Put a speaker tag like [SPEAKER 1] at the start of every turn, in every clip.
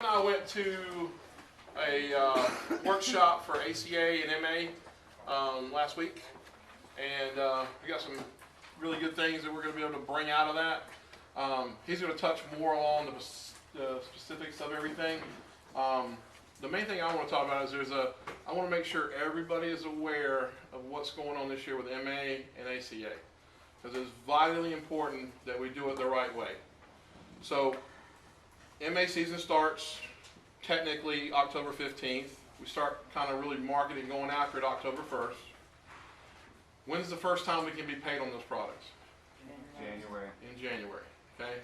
[SPEAKER 1] I went to a workshop for ACA and MA last week, and we got some really good things that we're going to be able to bring out of that. He's going to touch more on the specifics of everything. The main thing I want to talk about is I want to make sure everybody is aware of what's going on this year with MA and ACA, because it's vitally important that we do it the right way. So MA season starts technically October 15th. We start kind of really marketing going after it October 1st. When's the first time we can be paid on those products?
[SPEAKER 2] January.
[SPEAKER 1] In January, okay?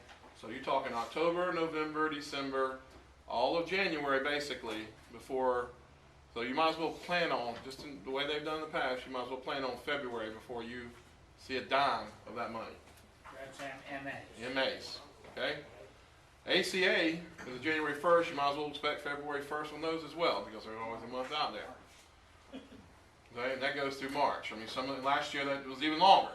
[SPEAKER 1] So you're talking October, November, December, all of January basically before, so you might as well plan on, just in the way they've done in the past, you might as well plan on February before you see a dime of that money.
[SPEAKER 3] That's MAs.
[SPEAKER 1] MAs, okay? ACA is January 1st. You might as well expect February 1st on those as well, because there's always a month out there. Okay? And that goes through March. I mean, last year that was even longer.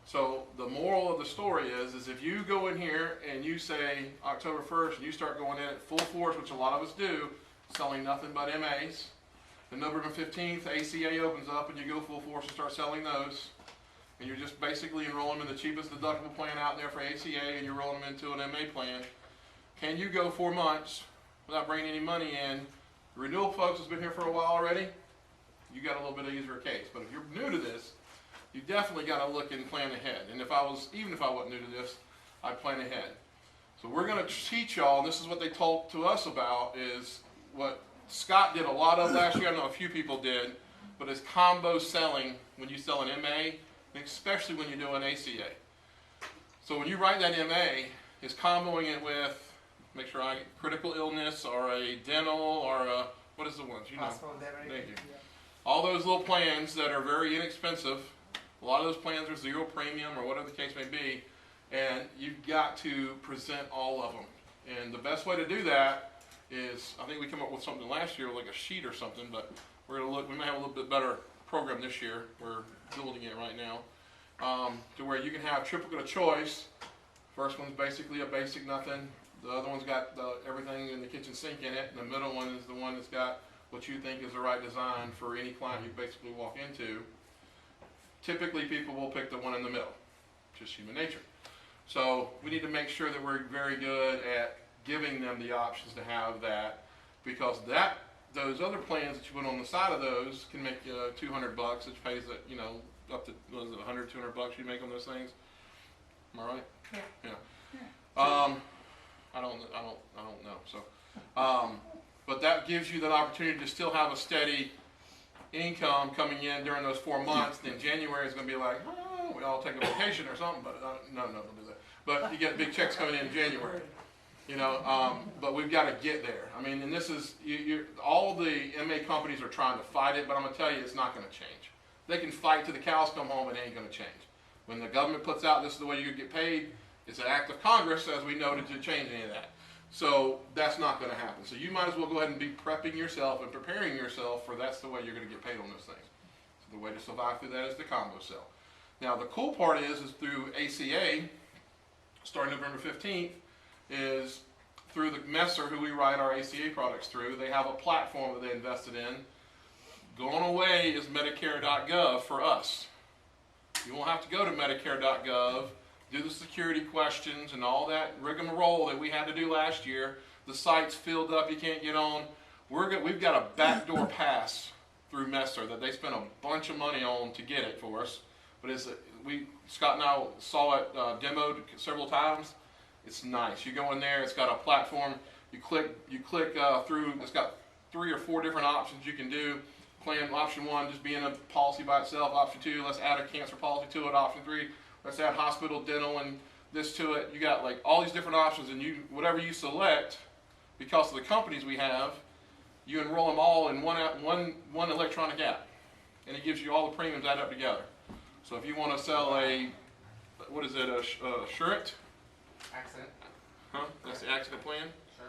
[SPEAKER 1] So the moral of the story is if you go in here and you say October 1st and you start going in at full force, which a lot of us do, selling nothing but MAs, then November 15th, ACA opens up and you go full force and start selling those. And you're just basically enrolling them in the cheapest deductible plan out there for ACA, and you're rolling them into an MA plan. Can you go 4 months without bringing any money in? The renewal folks has been here for a while already. You got a little bit easier case. But if you're new to this, you definitely got to look and plan ahead. And even if I wasn't new to this, I'd plan ahead. So we're going to teach y'all, and this is what they told to us about, is what Scott did a lot of last year. I know a few people did, but it's combo selling when you sell an MA, and especially when you do an ACA. So when you write that MA, it's comboing it with, make sure I get critical illness or a dental or a, what is the ones? You know.
[SPEAKER 3] Hospital indemnity.
[SPEAKER 1] Thank you.
[SPEAKER 3] Yeah.
[SPEAKER 1] All those little plans that are very inexpensive. A lot of those plans are zero premium or whatever the case may be, and you've got to present all of them. And the best way to do that is, I think we came up with something last year, like a sheet or something, but we're going to look, we may have a little bit better program this year. We're building it right now, to where you can have triplicate of choice. First one's basically a basic nothing. The other one's got everything in the kitchen sink in it, and the middle one is the one that's got what you think is the right design for any client you basically walk into. Typically, people will pick the one in the middle, just human nature. So we need to make sure that we're very good at giving them the options to have that, because those other plans that you put on the side of those can make $200, which pays that, you know, up to, what is it, $100, $200 you make on those things. Am I right?
[SPEAKER 3] Yeah.
[SPEAKER 1] Yeah. I don't know. So, but that gives you that opportunity to still have a steady income coming in during those 4 months. Then January is going to be like, oh, we all take a vacation or something. But no, don't do that. But you get big checks coming in January. You know, but we've got to get there. I mean, and this is all the MA companies are trying to fight it, but I'm going to tell you, it's not going to change. They can fight till the cows come home, and it ain't going to change. When the government puts out this is the way you get paid, it's an act of Congress, as we noted, to change any of that. So that's not going to happen. So you might as well go ahead and be prepping yourself and preparing yourself for that's the way you're going to get paid on those things. So the way to survive through that is the combo sell. Now the cool part is through ACA, starting November 15th, is through the Messer, who we write our ACA products through. They have a platform that they invested in. Going away is Medicare.gov for us. You won't have to go to Medicare.gov, do the security questions and all that rigmarole that we had to do last year. The site's filled up, you can't get on. We've got a backdoor pass through Messer that they spent a bunch of money on to get it for us. But Scott and I saw it demoed several times. It's nice. You go in there, it's got a platform. You click through. It's got 3 or 4 different options you can do. Plan option 1, just being a policy by itself. Option 2, let's add a cancer policy to it. Option 3, let's add hospital, dental, and this to it. You got like all these different options, and whatever you select, because of the companies we have, you enroll them all in one electronic app, and it gives you all the premiums added up together. So if you want to sell a Assurant?
[SPEAKER 2] Accident.
[SPEAKER 1] Huh? That's the accident plan?
[SPEAKER 2] Sure.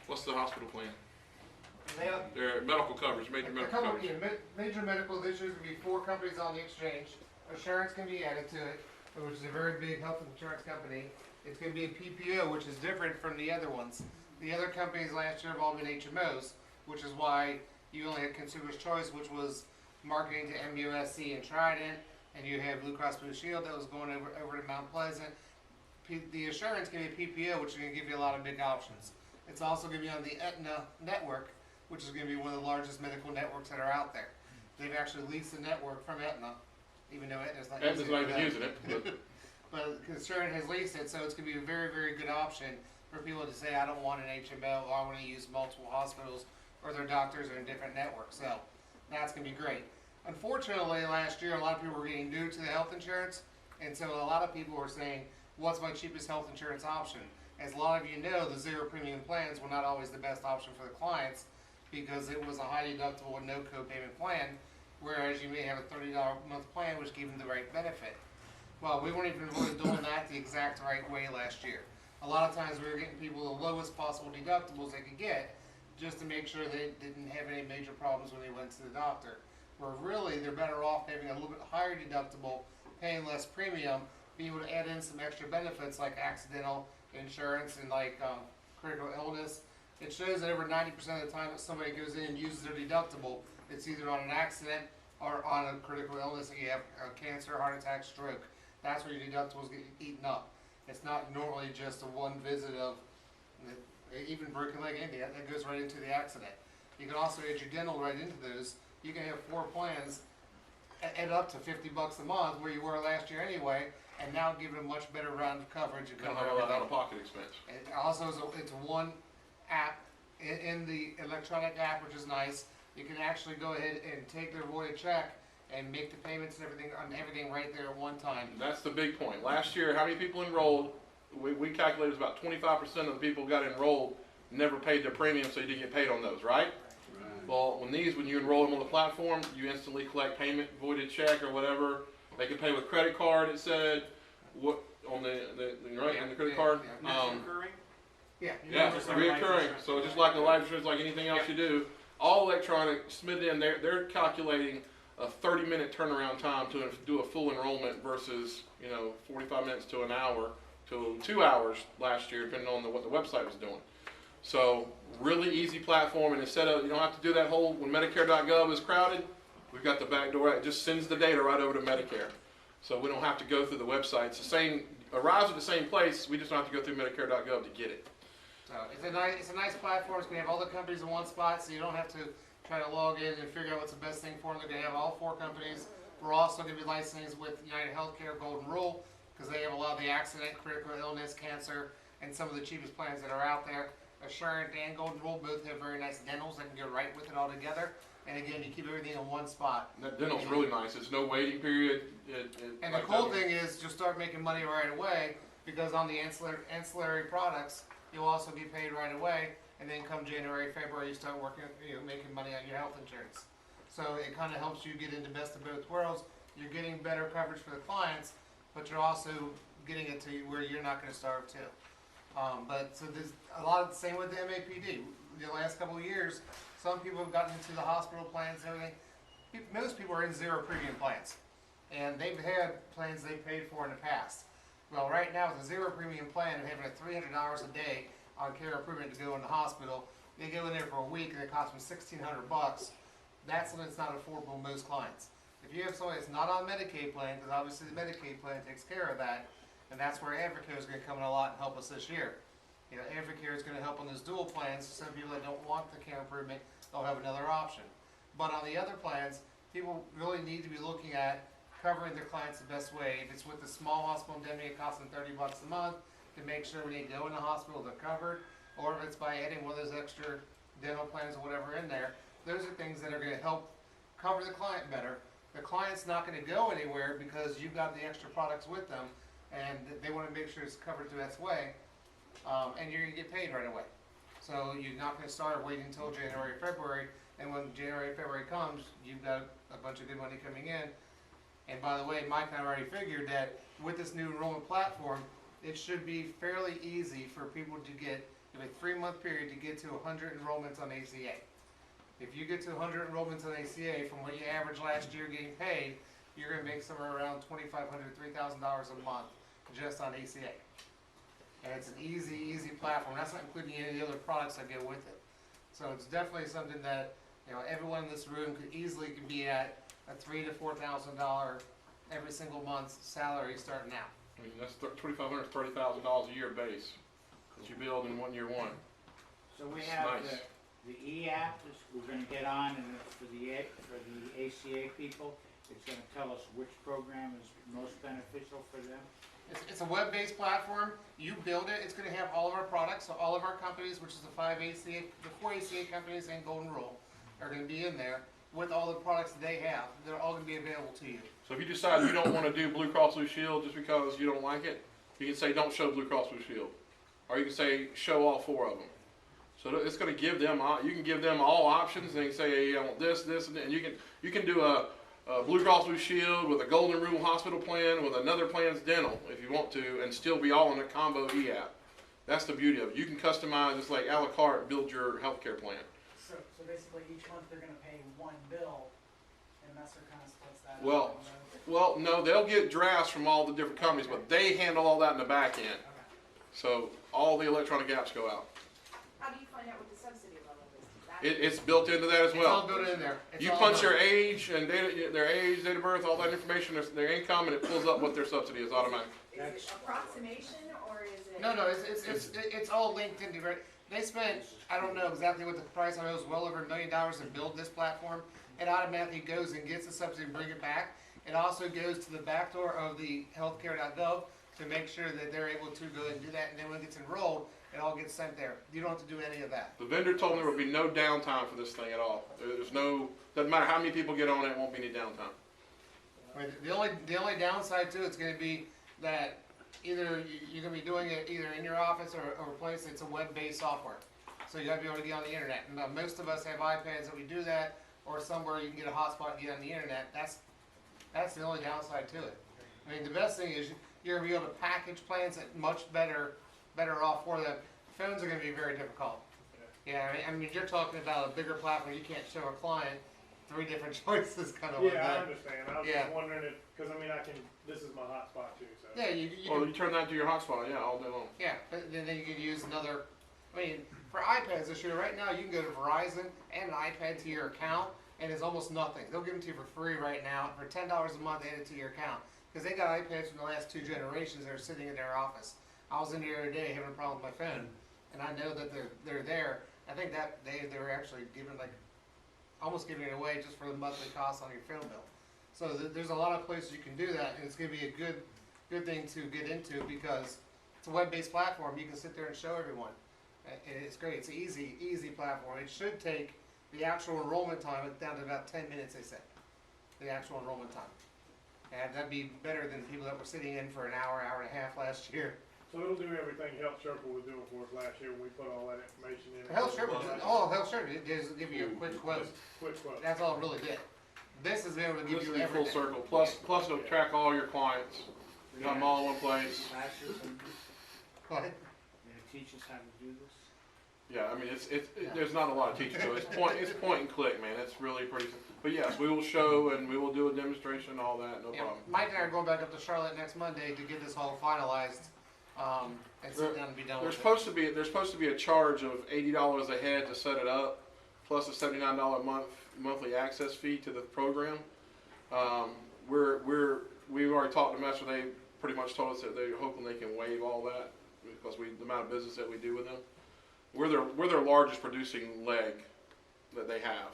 [SPEAKER 1] What's the hospital plan?
[SPEAKER 3] They'll-
[SPEAKER 1] They're medical coverage, major medical coverage.
[SPEAKER 4] Major medical, there's going to be 4 companies on the exchange. Assurance can be added to it, which is a very big health insurance company. It's going to be a PPO, which is different from the other ones. The other companies last year have all been HMOs, which is why you only had Consumer's Choice, which was marketing to MUSC and Trident, and you have Blue Cross Blue Shield that was going over to Mount Pleasant. The Assurance can be a PPO, which is going to give you a lot of big options. It's also going to be on the Aetna network, which is going to be one of the largest medical networks that are out there. They've actually leased the network from Aetna, even though Aetna's not
[SPEAKER 1] using it.
[SPEAKER 4] But Concern has leased it, so it's going to be a very, very good option for people to say, I don't want an HMO, or I want to use multiple hospitals, or their doctors are in different networks. So that's going to be great. Unfortunately, last year, a lot of people were getting new to the health insurance, and so a lot of people were saying, what's my cheapest health insurance option? As a lot of you know, the zero premium plans were not always the best option for the clients because it was a high deductible and no co-payment plan, whereas you may have a $30 a month plan which gave them the right benefit. Well, we weren't even really doing that the exact right way last year. A lot of times we were getting people the lowest possible deductibles they could get just to make sure they didn't have any major problems when they went to the doctor. Where really they're better off having a little bit higher deductible, paying less premium, being able to add in some extra benefits like accidental insurance and like critical illness. It shows that over 90% of the time that somebody goes in and uses their deductible, it's either on an accident or on a critical illness, and you have cancer, heart attack, stroke. That's where your deductibles get eaten up. It's not normally just a one visit of even broken leg, anything that goes right into the accident. You can also add your dental right into those. You can have 4 plans add up to $50 a month where you were last year anyway, and now give it a much better round of coverage.
[SPEAKER 1] You don't have a lot of out-of-pocket expense.
[SPEAKER 4] It also is it's one app in the electronic app, which is nice. You can actually go ahead and take their voided check and make the payments and everything on everything right there at one time.
[SPEAKER 1] That's the big point. Last year, how many people enrolled? We calculated about 25% of the people got enrolled never paid their premium, so you didn't get paid on those, right? Well, when you enroll them on the platform, you instantly collect payment, voided check or whatever. They can pay with credit card. It said what on the right on the credit card.
[SPEAKER 4] Yeah.
[SPEAKER 1] Yeah, it's reoccurring. So just like the life insurance, like anything else you do, all electronic, submitted in. They're calculating a 30-minute turnaround time to do a full enrollment versus 45 minutes to an hour to 2 hours last year, depending on what the website was doing. So really easy platform, and instead of you don't have to do that whole when Medicare.gov is crowded, we've got the back door. It just sends the data right over to Medicare, so we don't have to go through the website. It's the same, arrives at the same place. We just don't have to go through Medicare.gov to get it.
[SPEAKER 4] So it's a nice platform. It's going to have all the companies in one spot, so you don't have to try to log in and figure out what's the best thing for them. They're going to have all 4 companies. We're also going to be licensed with United Healthcare Golden Rule because they have a lot of the accident, critical illness, cancer, and some of the cheapest plans that are out there. Assurant and Golden Rule both have very nice dentals that can go right with it all together. And again, you keep everything in one spot.
[SPEAKER 1] And that dental's really nice. There's no waiting period.
[SPEAKER 4] And the cool thing is you'll start making money right away because on the ancillary products, you'll also be paid right away. And then come January, February, you start working, making money on your health insurance. So it kind of helps you get into best of both worlds. You're getting better coverage for the clients, but you're also getting it to where you're not going to starve too. So there's a lot of the same with the MAPD. The last couple of years, some people have gotten into the hospital plans and everything. Most people are in zero premium plans, and they've had plans they've paid for in the past. Well, right now with a zero premium plan and having a $300 a day on care improvement to go in the hospital, they go in there for a week and it costs them $1,600. That's when it's not affordable to most clients. If you have somebody that's not on Medicaid plan, because obviously the Medicaid plan takes care of that, and that's where Advocare is going to come in a lot and help us this year. Advocare is going to help on those dual plans. Some people that don't want the care improvement, they'll have another option. But on the other plans, people really need to be looking at covering their clients the best way. If it's with the small hospital indemnity, it costs them $30 a month to make sure when they go in the hospital they're covered, or if it's by adding one of those extra dental plans or whatever in there. Those are things that are going to help cover the client better. The client's not going to go anywhere because you've got the extra products with them, and they want to make sure it's covered the best way, and you're going to get paid right away. So you're not going to start waiting until January, February, and when January, February comes, you've got a bunch of good money coming in. And by the way, Mike and I already figured that with this new enrollment platform, it should be fairly easy for people to get, in a 3-month period, to get to 100 enrollments on ACA. If you get to 100 enrollments on ACA, from what you averaged last year getting paid, you're going to make somewhere around $2,500 to $3,000 a month just on ACA. And it's an easy platform. That's not including any of the other products that go with it. So it's definitely something that, you know, everyone in this room could easily be at a $3,000 to $4,000 every single month's salary starting out.
[SPEAKER 1] I mean, that's $2,500, $30,000 a year base that you build in 1 year one.
[SPEAKER 3] So we
[SPEAKER 1] It's
[SPEAKER 3] have
[SPEAKER 1] nice.
[SPEAKER 3] the e-app that we're gonna get on, and for the ACA people, it's gonna tell us which program is most beneficial for them.
[SPEAKER 4] It's a web-based platform. You build it. It's going to have all of our products. So all of our companies, which is the four ACA companies and Golden Rule, are going to be in there with all the products that they have. They're all going to be available to you.
[SPEAKER 1] So if you decide you don't want to do Blue Cross Blue Shield just because you don't like it, you can say don't show Blue Cross Blue Shield, or you can say show all 4 of them. So it's going to give them, you can give them all options, and they can say, hey, I want this, and you can do a Blue Cross Blue Shield with a Golden Rule hospital plan with another plan's dental if you want to, and still be all in a combo e-app. That's the beauty of it. You can customize, it's like a la carte, build your healthcare plan.
[SPEAKER 5] So basically each month they're gonna pay one bill, and Messer kinda splits that up.
[SPEAKER 1] Well, well, no, they'll get drafts from all the different companies, but they handle all that in the back end.
[SPEAKER 5] Okay.
[SPEAKER 1] So all the electronic apps go out.
[SPEAKER 6] How do you find out what the subsidy level is?
[SPEAKER 1] It's built into that as
[SPEAKER 4] It's all
[SPEAKER 1] well.
[SPEAKER 4] built in there. It's
[SPEAKER 1] You
[SPEAKER 4] all
[SPEAKER 1] punch
[SPEAKER 4] done.
[SPEAKER 1] their age and their age, date of birth, all that information, their income, and it pulls up what their subsidy is automatically.
[SPEAKER 6] Is it approximation or is it?
[SPEAKER 4] No, it's all linked into it. They spent, I don't know exactly what the price, I know it was well over $1 million to build this platform. It automatically goes and gets the subsidy and bring it back. It also goes to the back door of the healthcare.gov to make sure that they're able to go and do that, and then when it gets enrolled, it all gets sent there. You don't have to do any of that.
[SPEAKER 1] The vendor told me there would be no downtime for this thing at all. There's no, doesn't matter how many people get on it, won't be any downtime.
[SPEAKER 4] I mean, the only downside to it's going to be that either you're going to be doing it either in your office or a place that's a web-based software. So you got to be able to get on the internet. And most of us have iPads that we do that, or somewhere you can get a hotspot and get on the internet. That's the only downside to it. I mean, the best thing is you're going to be able to package plans that much better off for them. Phones are going to be very difficult. Yeah, I mean, you're talking about a bigger platform. You can't show a client 3 different choices, kind of like
[SPEAKER 7] Yeah, I
[SPEAKER 4] that.
[SPEAKER 7] understand. I was
[SPEAKER 4] Yeah.
[SPEAKER 7] just wondering if, because I mean, this is my hotspot too, so.
[SPEAKER 4] Yeah, you
[SPEAKER 1] Well,
[SPEAKER 4] can,
[SPEAKER 1] you turn that to your hotspot, yeah, all day long.
[SPEAKER 4] yeah, but then you could use another. I mean, for iPads this year, right now you can go to Verizon and an iPad to your account, and it's almost nothing. They'll give them to you for free right now for $10 a month. Add it to your account because they got iPads from the last 2 generations that are sitting in their office. I was in there the other day having a problem with my phone, and I know that they're there. I think that they were actually giving almost giving it away just for the monthly cost on your phone bill. So there's a lot of places you can do that, and it's going to be a good thing to get into because it's a web-based platform. You can sit there and show everyone. It's great. It's an easy platform. It should take the actual enrollment time down to about 10 minutes, they said. The actual enrollment time. And that'd be better than people that were sitting in for an hour and a half last year.
[SPEAKER 7] So it'll do everything Health Circle was doing for us last year when we put all that information in.
[SPEAKER 4] Health Circle, it just give you a quick quote.
[SPEAKER 7] Just quick quote.
[SPEAKER 4] That's all it really did. This is able to give
[SPEAKER 1] This
[SPEAKER 4] you
[SPEAKER 1] is full
[SPEAKER 4] everything.
[SPEAKER 1] circle, plus it'll track all your clients. You got them all in one place.
[SPEAKER 3] Classes and
[SPEAKER 4] What?
[SPEAKER 3] they teach us how to do this.
[SPEAKER 1] Yeah, I mean, there's not a lot of teaching to it. It's point and click, man. It's really pretty. But yes, we will show and we will do a demonstration, all that, no
[SPEAKER 4] Yeah,
[SPEAKER 1] problem.
[SPEAKER 4] Mike and I are going back up to Charlotte next Monday to get this all finalized, and sit down and be done
[SPEAKER 1] There's
[SPEAKER 4] with it.
[SPEAKER 1] supposed to be a charge of $80 a head to set it up, plus a $79 monthly access fee to the program. We've already talked to Messer. They pretty much told us that they're hoping they can waive all that because the amount of business that we do with them. We're their largest producing leg that they have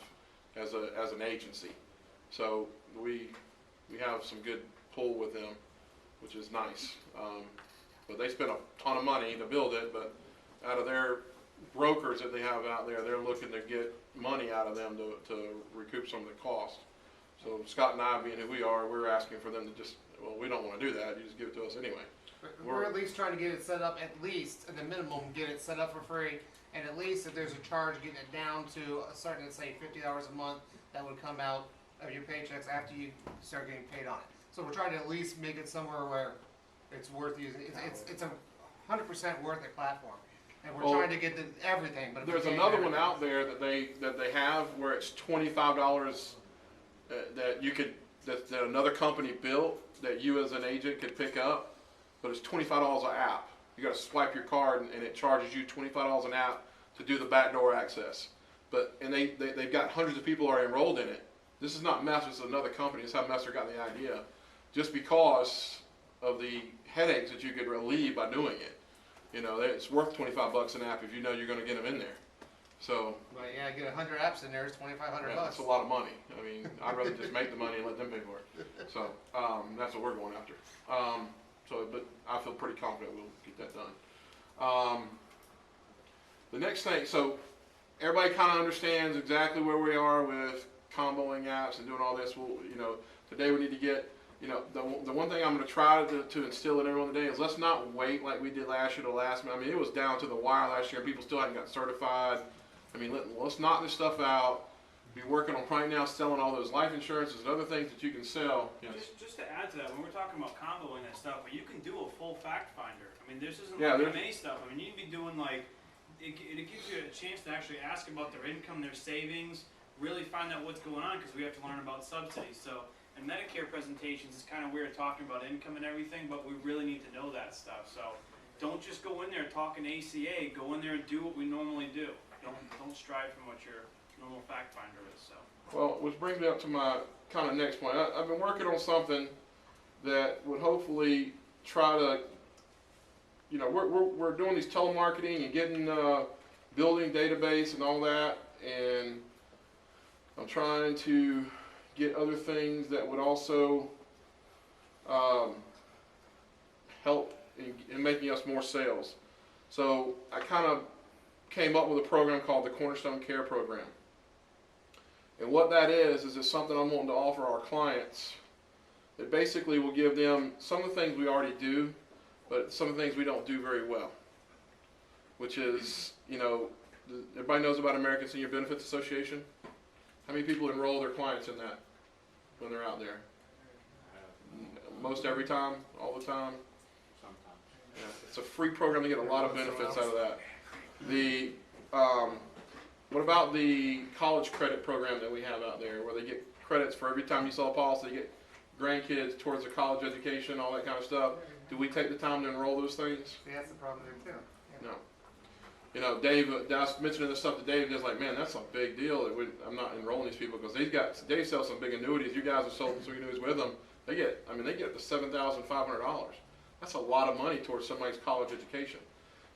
[SPEAKER 1] as an agency, so we have some good pull with them, which is nice. But they spent a ton of money to build it, but out of their brokers that they have out there, they're looking to get money out of them to recoup some of the cost. So Scott and I, being who we are, we're asking for them to just, well, we don't want to do that. You just give it to us anyway.
[SPEAKER 4] We're at least trying to get it set up, at least, at the minimum, get it set up for free, and at least if there's a charge, getting it down to a certain, say, $50 a month, that would come out of your paychecks after you start getting paid on it. So we're trying to at least make it somewhere where it's worth using. It's a 100% worth it platform, and we're
[SPEAKER 1] Well,
[SPEAKER 4] trying to get everything. But if we
[SPEAKER 1] There's
[SPEAKER 4] can't
[SPEAKER 1] another
[SPEAKER 4] get
[SPEAKER 1] one
[SPEAKER 4] everything-
[SPEAKER 1] out there that they have where it's $25 that another company built that you as an agent could pick up, but it's $25 an app. You got to swipe your card, and it charges you $25 an app to do the backdoor access. And they've got hundreds of people already enrolled in it. This is not Messer, this is another company. This is how Messer got the idea. Just because of the headaches that you could relieve by doing it. You know, it's worth $25 an app if you know you're going to get them in there. So,
[SPEAKER 4] But yeah, get 100 apps in there, it's 2,500
[SPEAKER 1] yeah,
[SPEAKER 4] bucks.
[SPEAKER 1] that's a lot of money. I mean, I'd rather just make the money and let them pay for it. So, that's what we're going after. But I feel pretty confident we'll get that done. The next thing, so everybody kind of understands exactly where we are with comboing apps and doing all this. We'll, you know, today we need to get, you know, the one thing I'm going to try to instill in everyone today is let's not wait like we did last year to last minute. I mean, it was down to the wire last year and people still hadn't got certified. I mean, let's knock this stuff out. Be working on right now selling all those life insurances and other things that you can sell. Yes.
[SPEAKER 8] Just to add to that, when we're talking about comboing and stuff, but you can do a full fact finder. I mean, this isn't like MA stuff. I mean, you can be doing like, it gives you a chance to actually ask about their income, their savings, really find out what's going on because we have to learn about subsidies. So in Medicare presentations, it's kind of weird talking about income and everything, but we really need to know that stuff. So don't just go in there talking ACA. Go in there and do what we normally do. Don't strive from what your normal fact finder is. So.
[SPEAKER 1] Well, which brings me up to my kind of next point. I've been working on something that would hopefully try to, you know, we're doing these telemarketing and getting building database and all that, and I'm trying to get other things that would also help in making us more sales. So I kind of came up with a program called the Cornerstone Care Program. And what that is it's something I'm wanting to offer our clients that basically will give them some of the things we already do, but some of the things we don't do very well. Which is, you know, everybody knows about American Senior Benefits Association. How many people enroll their clients in that when they're out there? Most every time, all the time.
[SPEAKER 3] Sometimes.
[SPEAKER 1] Yeah, it's a free program to get a lot of benefits out of that. What about the college credit program that we have out there, where they get credits for every time you sell a policy, they get grandkids towards their college education, all that kind of stuff? Do we take the time to enroll those things?
[SPEAKER 4] See, that's the problem there too. Yeah.
[SPEAKER 1] No. You know, Dave, I was mentioning this stuff to Dave, and he's like, man, that's a big deal. I'm not enrolling these people because Dave sells some big annuities. You guys have sold some annuities with them. They get up to $7,500. That's a lot of money towards somebody's college education.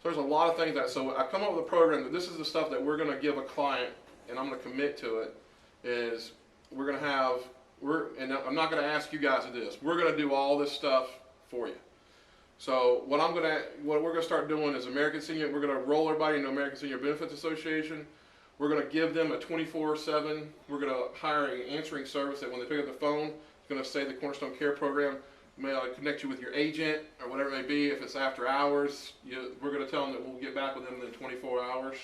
[SPEAKER 1] So there's a lot of things so I come up with a program that this is the stuff that we're going to give a client, and I'm going to commit to it, is we're going to have, and I'm not going to ask you guys to do this. We're going to do all this stuff for you. So what we're going to start doing is we're going to roll everybody into American Senior Benefits Association. We're going to give them a 24/7, we're going to hire an answering service that when they pick up the phone, it's going to say the Cornerstone Care Program. May I connect you with your agent or whatever it may be. If it's after hours, we're going to tell them that we'll get back with them within 24 hours.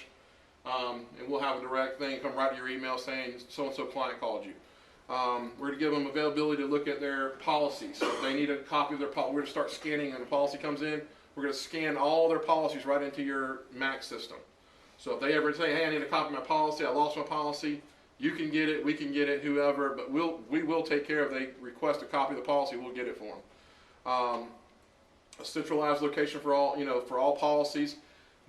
[SPEAKER 1] And we'll have a direct thing come right to your email saying so-and-so client called you. We're going to give them availability to look at their policies. So if they need a copy of their policy, we're going to start scanning when the policy comes in. We're going to scan all their policies right into your MAC system. So if they ever say, hey, I need a copy of my policy, I lost my policy, you can get it, we can get it, whoever, but we will take care of. If they request a copy of the policy, we'll get it for them. A centralized location for all policies.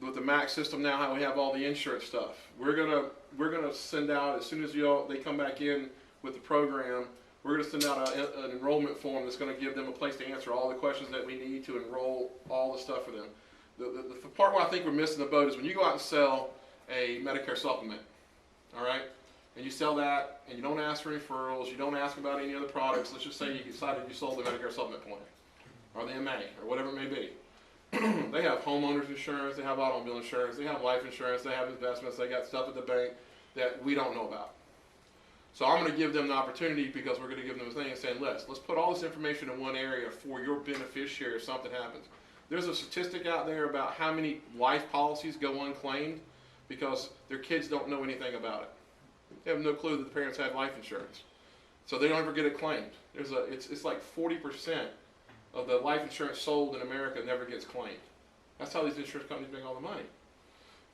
[SPEAKER 1] With the MAC system now, how we have all the insurance stuff. We're gonna send out as soon as they come back in with the program. We're gonna send out an enrollment form that's gonna give them a place to answer all the questions that we need to enroll all the stuff for them. The part where I think we're missing the boat is when you go out and sell a Medicare supplement, all right? And you sell that, and you don't ask for referrals, you don't ask about any other products. Let's just say you decided you sold the Medicare supplement plan, or the MA, or whatever it may be. They have homeowners insurance, they have automobile insurance, they have life insurance, they have investments, they got stuff at the bank that we don't know about. So I'm going to give them the opportunity, because we're going to give them a thing and saying, let's put all this information in one area for your beneficiary if something happens. There's a statistic out there about how many life policies go unclaimed because their kids don't know anything about it. They have no clue that the parents have life insurance. So they don't ever get it claimed. It's like 40% of the life insurance sold in America never gets claimed. That's how these insurance companies make all the money.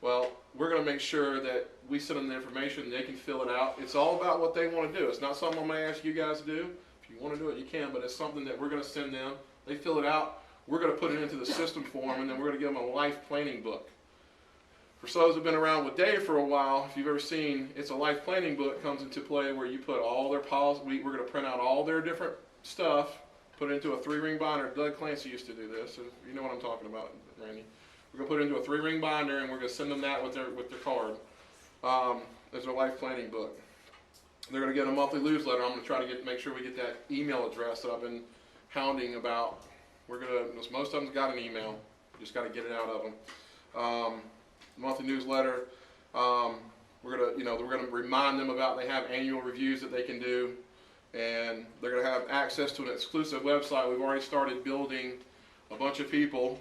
[SPEAKER 1] Well, we're going to make sure that we send them the information, they can fill it out. It's all about what they want to do. It's not something I'm going to ask you guys to do. If you want to do it, you can, but it's something that we're going to send them. They fill it out. we're going to put it into the system for them, and then we're going to give them a life planning book. For those who've been around with Dave for a while, if you've ever seen, it's a life planning book comes into play where you put all their policies. We're going to print out all their different stuff, put it into a 3-ring binder. Doug Clancy used to do this, so you know what I'm talking about, Randy. We're going to put it into a 3-ring binder, and we're going to send them that with their card. There's a life planning book. They're going to get a monthly newsletter. I'm going to try to make sure we get that email address that I've been hounding about. Most of them's got an email. Just got to get it out of them. Monthly newsletter. We're going to remind them about they have annual reviews that they can do, and they're going to have access to an exclusive website. We've already started building a bunch of people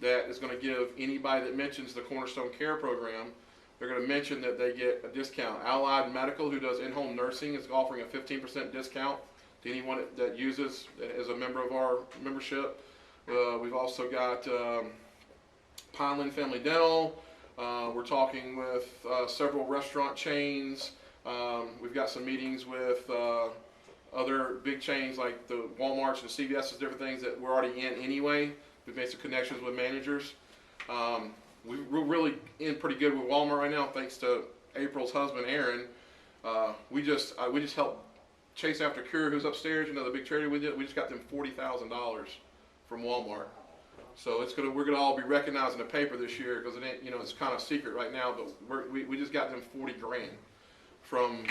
[SPEAKER 1] that is going to give anybody that mentions the Cornerstone Care Program, they're going to mention that they get a discount. Allied Medical, who does in-home nursing, is offering a 15% discount to anyone that uses as a member of our membership. We've also got Pineland Family Dental. We're talking with several restaurant chains. We've got some meetings with other big chains like the Walmarts and CVS's, different things that we're already in anyway. We've made some connections with managers. We're really in pretty good with Walmart right now, thanks to April's husband, Aaron. We just helped chase after Cure, who's upstairs. You know, the big charity we did. We just got them $40,000 from Walmart. So we're gonna all be recognized in the paper this year because it ain't, it's kind of secret right now. But we just got them $40,000 from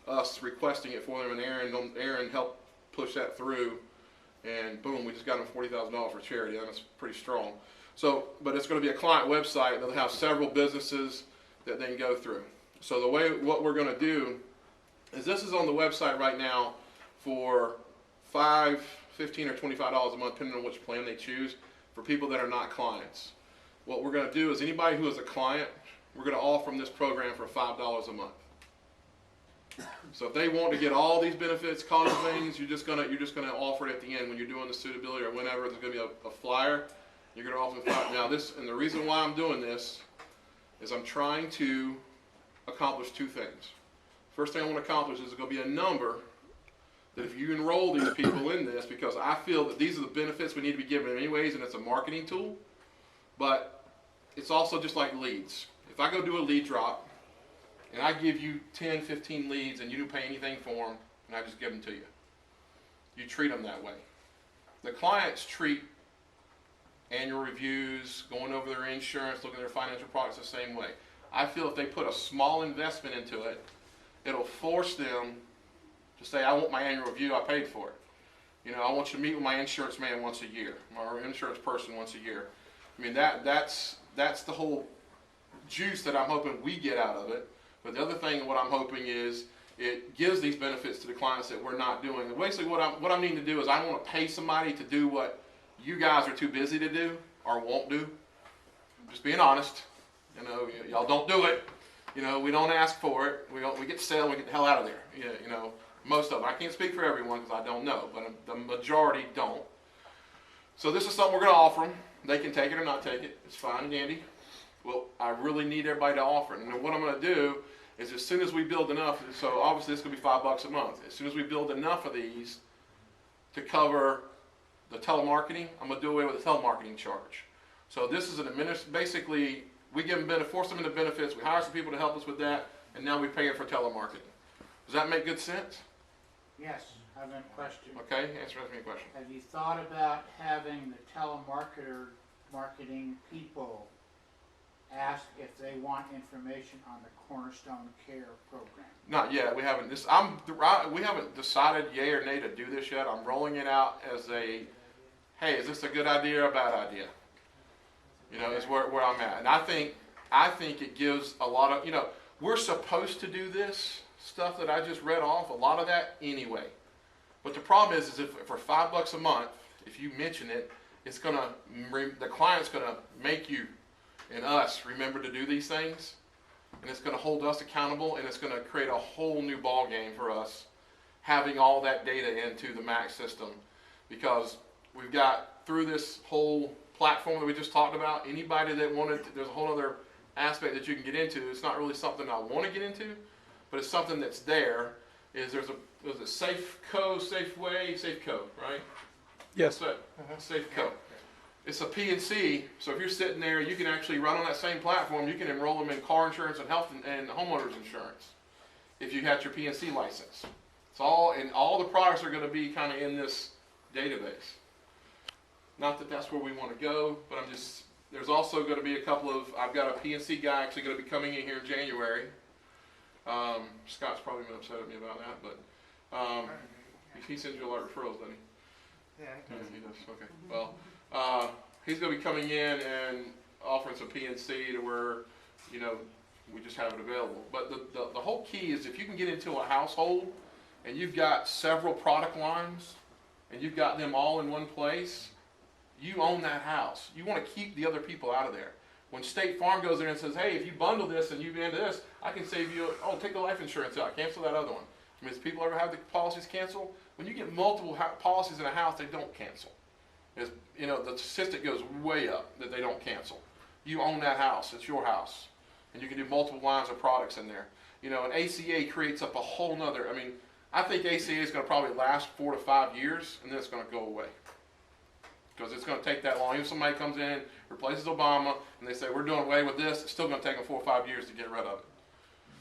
[SPEAKER 1] us requesting it for them, and Aaron helped push that through. And boom, we just got them $40,000 for charity, and that's pretty strong. So, but it's going to be a client website that'll have several businesses that they can go through. So what we're going to do is this is on the website right now for $5, $15, or $25 a month, depending on which plan they choose, for people that are not clients. What we're going to do is anybody who is a client, we're going to offer them this program for $5 a month. So if they want to get all these benefits, college things, you're just gonna offer it at the end when you're doing the suitability or whenever. There's gonna be a flyer. You're gonna offer the flyer. Now the reason why I'm doing this is I'm trying to accomplish 2 things. First thing I want to accomplish is there's gonna be a number that if you enroll these people in this, because I feel that these are the benefits we need to be given anyways, and it's a marketing tool, but it's also just like leads. If I go do a lead drop, and I give you 10, 15 leads, and you don't pay anything for them, and I just give them to you. You treat them that way. The clients treat annual reviews, going over their insurance, looking at their financial products the same way. I feel if they put a small investment into it, it'll force them to say, I want my annual review, I paid for it. I want you to meet with my insurance man once a year, or insurance person once a year. I mean, that's the whole juice that I'm hoping we get out of it. But the other thing, what I'm hoping is it gives these benefits to the clients that we're not doing. And basically, what I'm needing to do is I want to pay somebody to do what you guys are too busy to do or won't do. Just being honest. Y'all don't do it. We don't ask for it. We get to sell and we get the hell out of there. Most of them. I can't speak for everyone because I don't know, but the majority don't. So this is something we're going to offer them. They can take it or not take it. It's fine and dandy. Well, I really need everybody to offer it. And what I'm going to do is as soon as we build enough, so obviously this is going to be $5 a month. As soon as we build enough of these to cover the telemarketing, I'm going to do away with the telemarketing charge. So this is basically, we give them force them into benefits, we hire some people to help us with that, and now we pay it for telemarketing. Does that make good sense?
[SPEAKER 3] Yes, I have a question.
[SPEAKER 1] Okay, answer me a question.
[SPEAKER 3] Have you thought about having the marketing people ask if they want information on the Cornerstone Care Program?
[SPEAKER 1] Not yet. We haven't. We haven't decided yay or nay to do this yet. I'm rolling it out as a, hey, is this a good idea or a bad idea? Is where I'm at. And I think it gives a lot of, we're supposed to do this stuff that I just read off, a lot of that anyway. But the problem is if for $5 a month, if you mention it, the client's gonna make you and us remember to do these things, and it's going to hold us accountable, and it's going to create a whole new ball game for us having all that data into the MAC system, because we've got through this whole platform that we just talked about, anybody that wanted to, there's a whole other aspect that you can get into. It's not really something I want to get into, but it's something that's there. There's a safe code, right?
[SPEAKER 7] Yes.
[SPEAKER 1] Safe code. it's a PNC, so if you're sitting there, you can actually run on that same platform, you can enroll them in car insurance and health and homeowners insurance if you had your PNC license. It's all, and all the products are going to be kind of in this database. Not that that's where we want to go, but there's also going to be a couple of, I've got a PNC guy actually going to be coming in here in January. Scott's probably been upset at me about that, but he sends you a lot of referrals, doesn't he?
[SPEAKER 4] Yeah.
[SPEAKER 1] Yeah, he does. Okay. Well, he's going to be coming in and offering some PNC to where, you know, we just have it available. But the whole key is if you can get into a household and you've got several product lines and you've got them all in one place, you own that house. You want to keep the other people out of there. When State Farm goes there and says, hey, if you bundle this and you get into this, I can save you, take the life insurance out, cancel that other one. I mean, does people ever have the policies canceled? When you get multiple policies in a house, they don't cancel. It's, you know, the statistic goes way up that they don't cancel. You own that house. It's your house. And you can do multiple lines of products in there. You know, an ACA creates up a whole nother, I mean, I think ACA is going to probably last 4 to 5 years, and then it's going to go away. Because it's going to take that long. Even if somebody comes in, replaces Obama, and they say, we're doing away with this, it's still going to take them 4 or 5 years to get rid of it.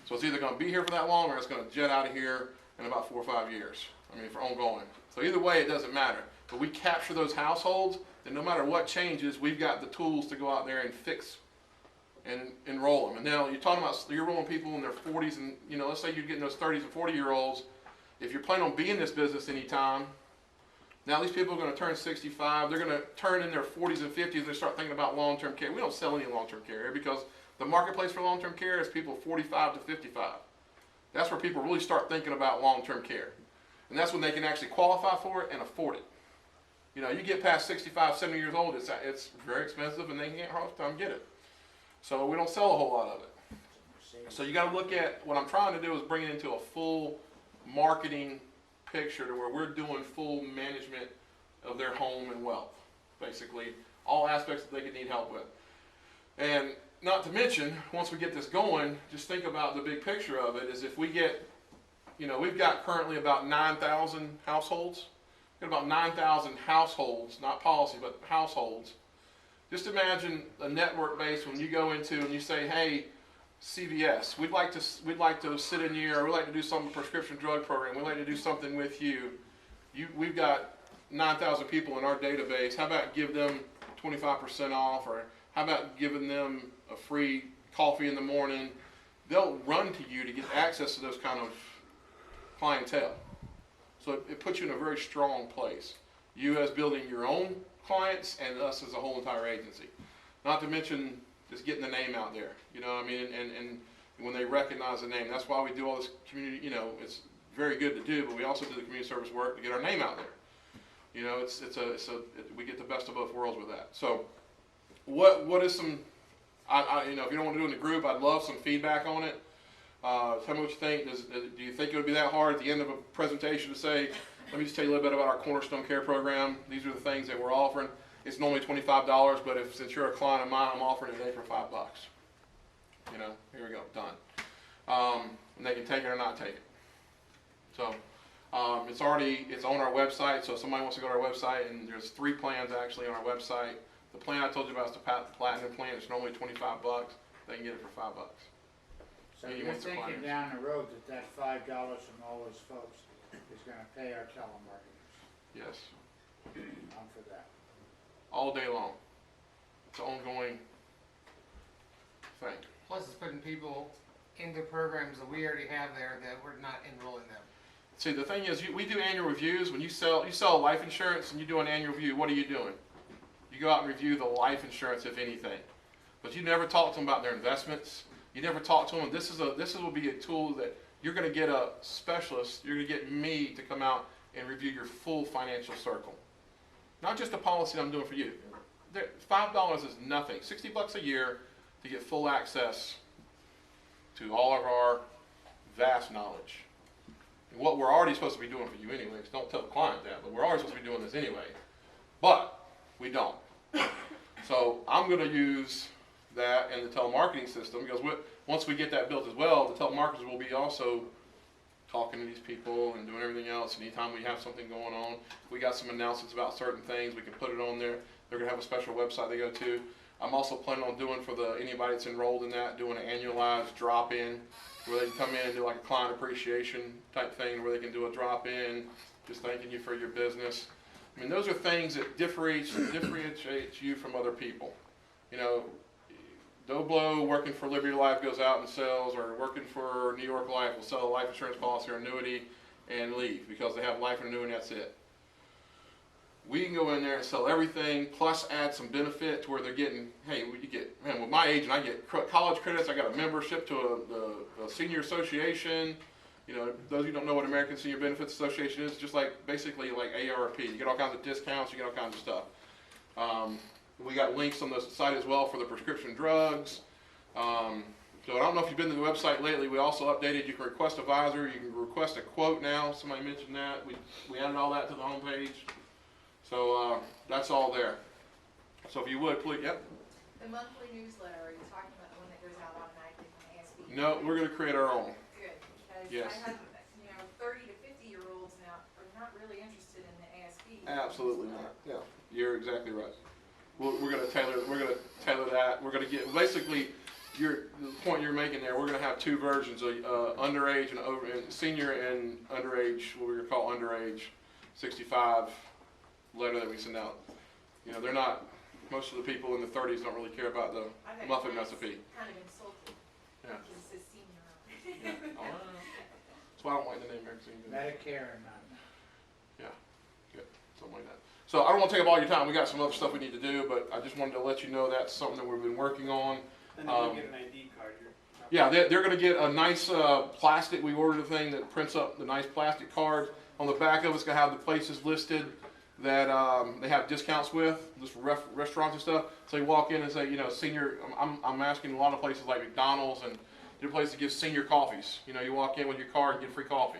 [SPEAKER 1] So it's either going to be here for that long, or it's going to jet out of here in about 4 or 5 years. I mean, for ongoing. So either way, it doesn't matter. But we capture those households, and no matter what changes, we've got the tools to go out there and fix and enroll them. And now you're talking about, you're enrolling people in their 40s, and, you know, let's say you're getting those 30s and 40-year-olds. If you're planning on being in this business anytime, now these people are going to turn 65. They're going to turn in their 40s and 50s. They start thinking about long-term care. We don't sell any long-term care here because the marketplace for long-term care is people 45 to 55. That's where people really start thinking about long-term care. And that's when they can actually qualify for it and afford it. You know, you get past 65, 70 years old, it's very expensive and they can't hardly time get it. So we don't sell a whole lot of it. So you got to look at, what I'm trying to do is bring it into a full marketing picture to where we're doing full management of their home and wealth. Basically, all aspects that they could need help with. And not to mention, once we get this going, just think about the big picture of it, is if we get, you know, we've got currently about 9,000 households. We've got about 9,000 households, not policy, but households. Just imagine a network base when you go into and you say, hey, CVS, we'd like to sit in here, or we'd like to do some prescription drug program, we'd like to do something with you. We've got 9,000 people in our database. How about give them 25% off, or how about giving them a free coffee in the morning? They'll run to you to get access to those kind of clientele. So it puts you in a very strong place. You as building your own clients and us as a whole entire agency. Not to mention just getting the name out there. You know what I mean? And when they recognize the name, that's why we do all this community, you know, it's very good to do, but we also do the community service work to get our name out there. You know, we get the best of both worlds with that. So what is some, you know, if you don't want to do it in the group, I'd love some feedback on it. Tell me what you think. Do you think it would be that hard at the end of a presentation to say, let me just tell you a little bit about our Cornerstone Care Program. These are the things that we're offering. It's normally $25, but since you're a client of mine, I'm offering it today for $5. You know, here we go, done. And they can take it or not take it. So it's on our website. So if somebody wants to go to our website, and there's 3 plans actually on our website. The plan I told you about is the Platinum plan. It's normally $25. They can get it for $5.
[SPEAKER 3] So you're thinking down the road that $5 from all those folks is going to pay our telemarketers?
[SPEAKER 1] Yes.
[SPEAKER 3] I'm for that.
[SPEAKER 1] All day long. It's an ongoing thing.
[SPEAKER 4] Plus it's putting people into programs that we already have there that we're not enrolling them.
[SPEAKER 1] See, the thing is, we do annual reviews. When you sell life insurance and you do an annual review, what are you doing? You go out and review the life insurance, if anything. But you never talk to them about their investments. You never talk to them. This will be a tool that you're going to get a specialist. You're going to get me to come out and review your full financial circle. Not just the policy that I'm doing for you. $5 is nothing. $60 a year to get full access to all of our vast knowledge. And what we're already supposed to be doing for you anyways. Don't tell the client that, but we're already supposed to be doing this anyway. But we don't. So I'm going to use that in the telemarketing system, because once we get that built as well, the telemarketers will be also talking to these people and doing everything else. Anytime we have something going on, we got some announcements about certain things, we can put it on there. They're gonna have a special website they go to. I'm also planning on doing for anybody that's enrolled in that, doing an annualized drop-in where they can come in and do like a client appreciation type thing where they can do a drop-in, just thanking you for your business. I mean, those are things that differentiate you from other people. You know, Doblo working for Liberty Life goes out and sells, or working for New York Life will sell a life insurance policy or annuity and leave because they have life and annuity and that's it. We can go in there and sell everything, plus add some benefit to where they're getting, hey, you get, man, with my age, and I get college credits, I got a membership to a senior association. You know, those of you who don't know what American Senior Benefits Association is, just like, basically like AARP. You get all kinds of discounts, you get all kinds of stuff. We got links on the site as well for the prescription drugs. So I don't know if you've been to the website lately, we also updated, you can request a visor, you can request a quote now, somebody mentioned that. We added all that to the homepage. So that's all there. So if you would, please, yep.
[SPEAKER 6] The monthly newsletter, are you talking about the one that goes out automatically from ASB?
[SPEAKER 1] No, we're going to create our own.
[SPEAKER 6] Good, because
[SPEAKER 1] Yes.
[SPEAKER 6] I have, 30 to 50-year-olds now are not really interested in the ASB.
[SPEAKER 1] Absolutely not. Yeah, you're exactly right. We're going to tailor that. We're going to get basically the point you're making there. We're going to have two versions: underage and senior and underage. What we call underage, 65 letter that we send out. You know, they're not. Most of the people in the 30s don't really care about the muffin recipe.
[SPEAKER 6] Kind of insulted.
[SPEAKER 1] Yeah.
[SPEAKER 6] Because it says senior on it.
[SPEAKER 1] Yeah. Oh, that's why I don't like the name American Senior.
[SPEAKER 3] Medicare and
[SPEAKER 1] Something like that. So I don't want to take up all your time. We got some other stuff we need to do, but I just wanted to let you know that's something that we've been working on.
[SPEAKER 8] And then you'll get an ID card here.
[SPEAKER 1] Yeah, they're going to get a nice plastic. We ordered a thing that prints up the nice plastic card. On the back of it's going to have the places listed that they have discounts with, just restaurants and stuff. So you walk in and say, you know, senior. I'm asking a lot of places like McDonald's and different places that give senior coffees. You know, you walk in with your card and get free coffee.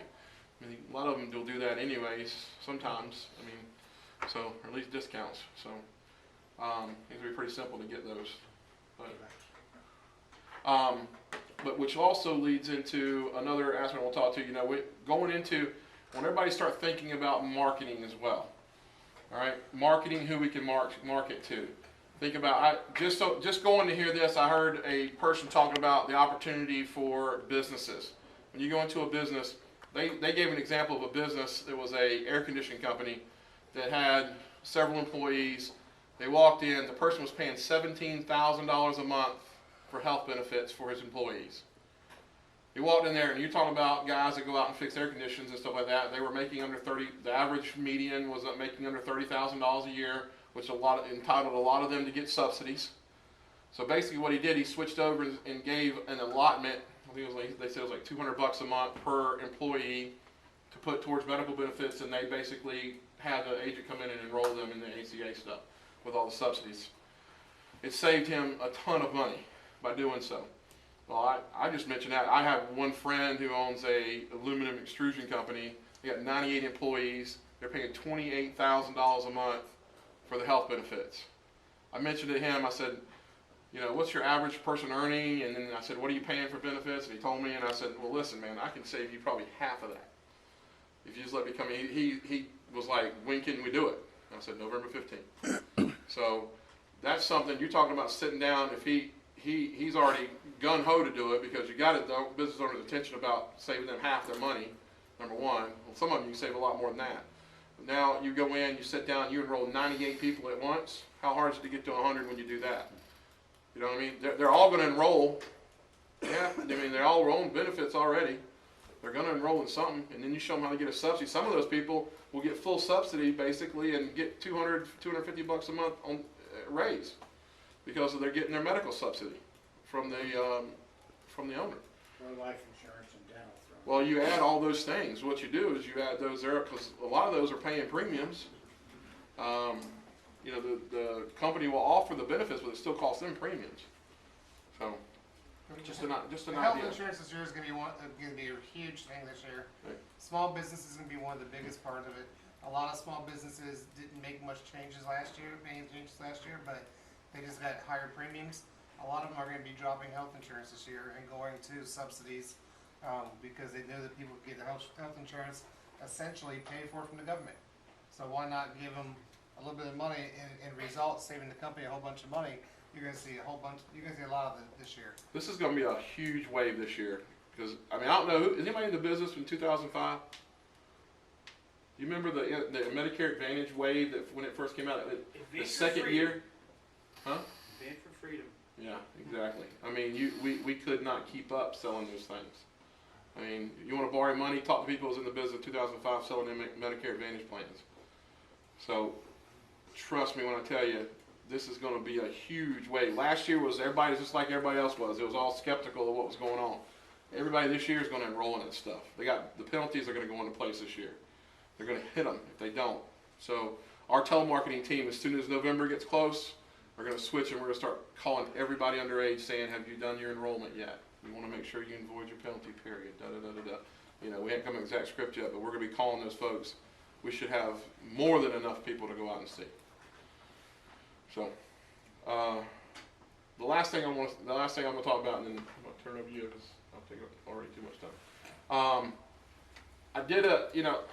[SPEAKER 1] I mean, a lot of them will do that anyways. Sometimes, I mean, so or at least discounts. So it's gonna be pretty simple to get those. But which also leads into another aspect we'll talk to. You know, going into when everybody start thinking about marketing as well. All right, marketing, who we can market to. Think about, just going to hear this, I heard a person talking about the opportunity for businesses. When you go into a business, they gave an example of a business that was a air conditioning company that had several employees. They walked in, the person was paying $17,000 a month for health benefits for his employees. He walked in there, and you're talking about guys that go out and fix air conditions and stuff like that. They were making under 30. The average median was making under $30,000 a year, which entitled a lot of them to get subsidies. So basically, what he did, he switched over and gave an allotment. I think it was like, they said it was like $200 a month per employee to put towards medical benefits, and they basically had the agent come in and enroll them in the ACA stuff with all the subsidies. It saved him a ton of money by doing so. Well, I just mentioned that. I have one friend who owns a aluminum extrusion company. They got 98 employees. They're paying $28,000 a month for the health benefits. I mentioned to him, I said, you know, what's your average person earning? And then I said, what are you paying for benefits? And he told me, and I said, well, listen, man, I can save you probably half of that if you just let me come in. He was like, when can we do it? And I said, November 15th. So that's something you're talking about sitting down. If he's already gun-ho to do it because you got the business owner's attention about saving them half their money, number one. Well, some of them you can save a lot more than that. But now you go in, you sit down, you enroll 98 people at once. How hard is it to get to 100 when you do that? You know what I mean? They're all going to enroll. Yeah, I mean, they're all enrolling benefits already. They're going to enroll in something, and then you show them how to get a subsidy. Some of those people will get full subsidy, basically, and get $250 a month on raise because they're getting their medical subsidy from the owner.
[SPEAKER 3] or life insurance and dental.
[SPEAKER 1] Well, you add all those things. What you do is you add those there because a lot of those are paying premiums. You know, the company will offer the benefits, but it still costs them premiums. So, just an
[SPEAKER 4] Health
[SPEAKER 1] idea.
[SPEAKER 4] insurance this year is going to be a huge thing this year.
[SPEAKER 1] Right.
[SPEAKER 4] Small business is going to be one of the biggest part of it. A lot of small businesses didn't make much changes last year, but they just got higher premiums. A lot of them are going to be dropping health insurance this year and going to subsidies because they know that people get health insurance essentially paid for from the government. So why not give them a little bit of money in results, saving the company a whole bunch of money, you're gonna see a lot of it this year.
[SPEAKER 1] This is going to be a huge wave this year because I mean I don't know is anybody in the business from 2005? You remember the Medicare Advantage wave that when it first came out, the
[SPEAKER 8] Advance for
[SPEAKER 1] second
[SPEAKER 8] freedom.
[SPEAKER 1] year? Huh?
[SPEAKER 8] Advance for freedom.
[SPEAKER 1] Yeah, exactly. I mean, we could not keep up selling those things. I mean, you want to borrow money, talk to people who was in the business in 2005 selling them Medicare Advantage plans. So, trust me when I tell you, this is going to be a huge wave. Last year was everybody just like everybody else was. It was all skeptical of what was going on. Everybody this year is going to enroll in that stuff. The penalties are going to go into place this year. They're going to hit them if they don't. So, our telemarketing team, as soon as November gets close, we're going to switch and we're going to start calling everybody underage saying, have you done your enrollment yet? We want to make sure you avoid your penalty period, da-da-da-da-da. You know, we haven't come to an exact script yet, but we're going to be calling those folks. We should have more than enough people to go out and see. So, the last thing I'm going to talk about, and then I'm going to turn it over to you because I've taken up already too much time.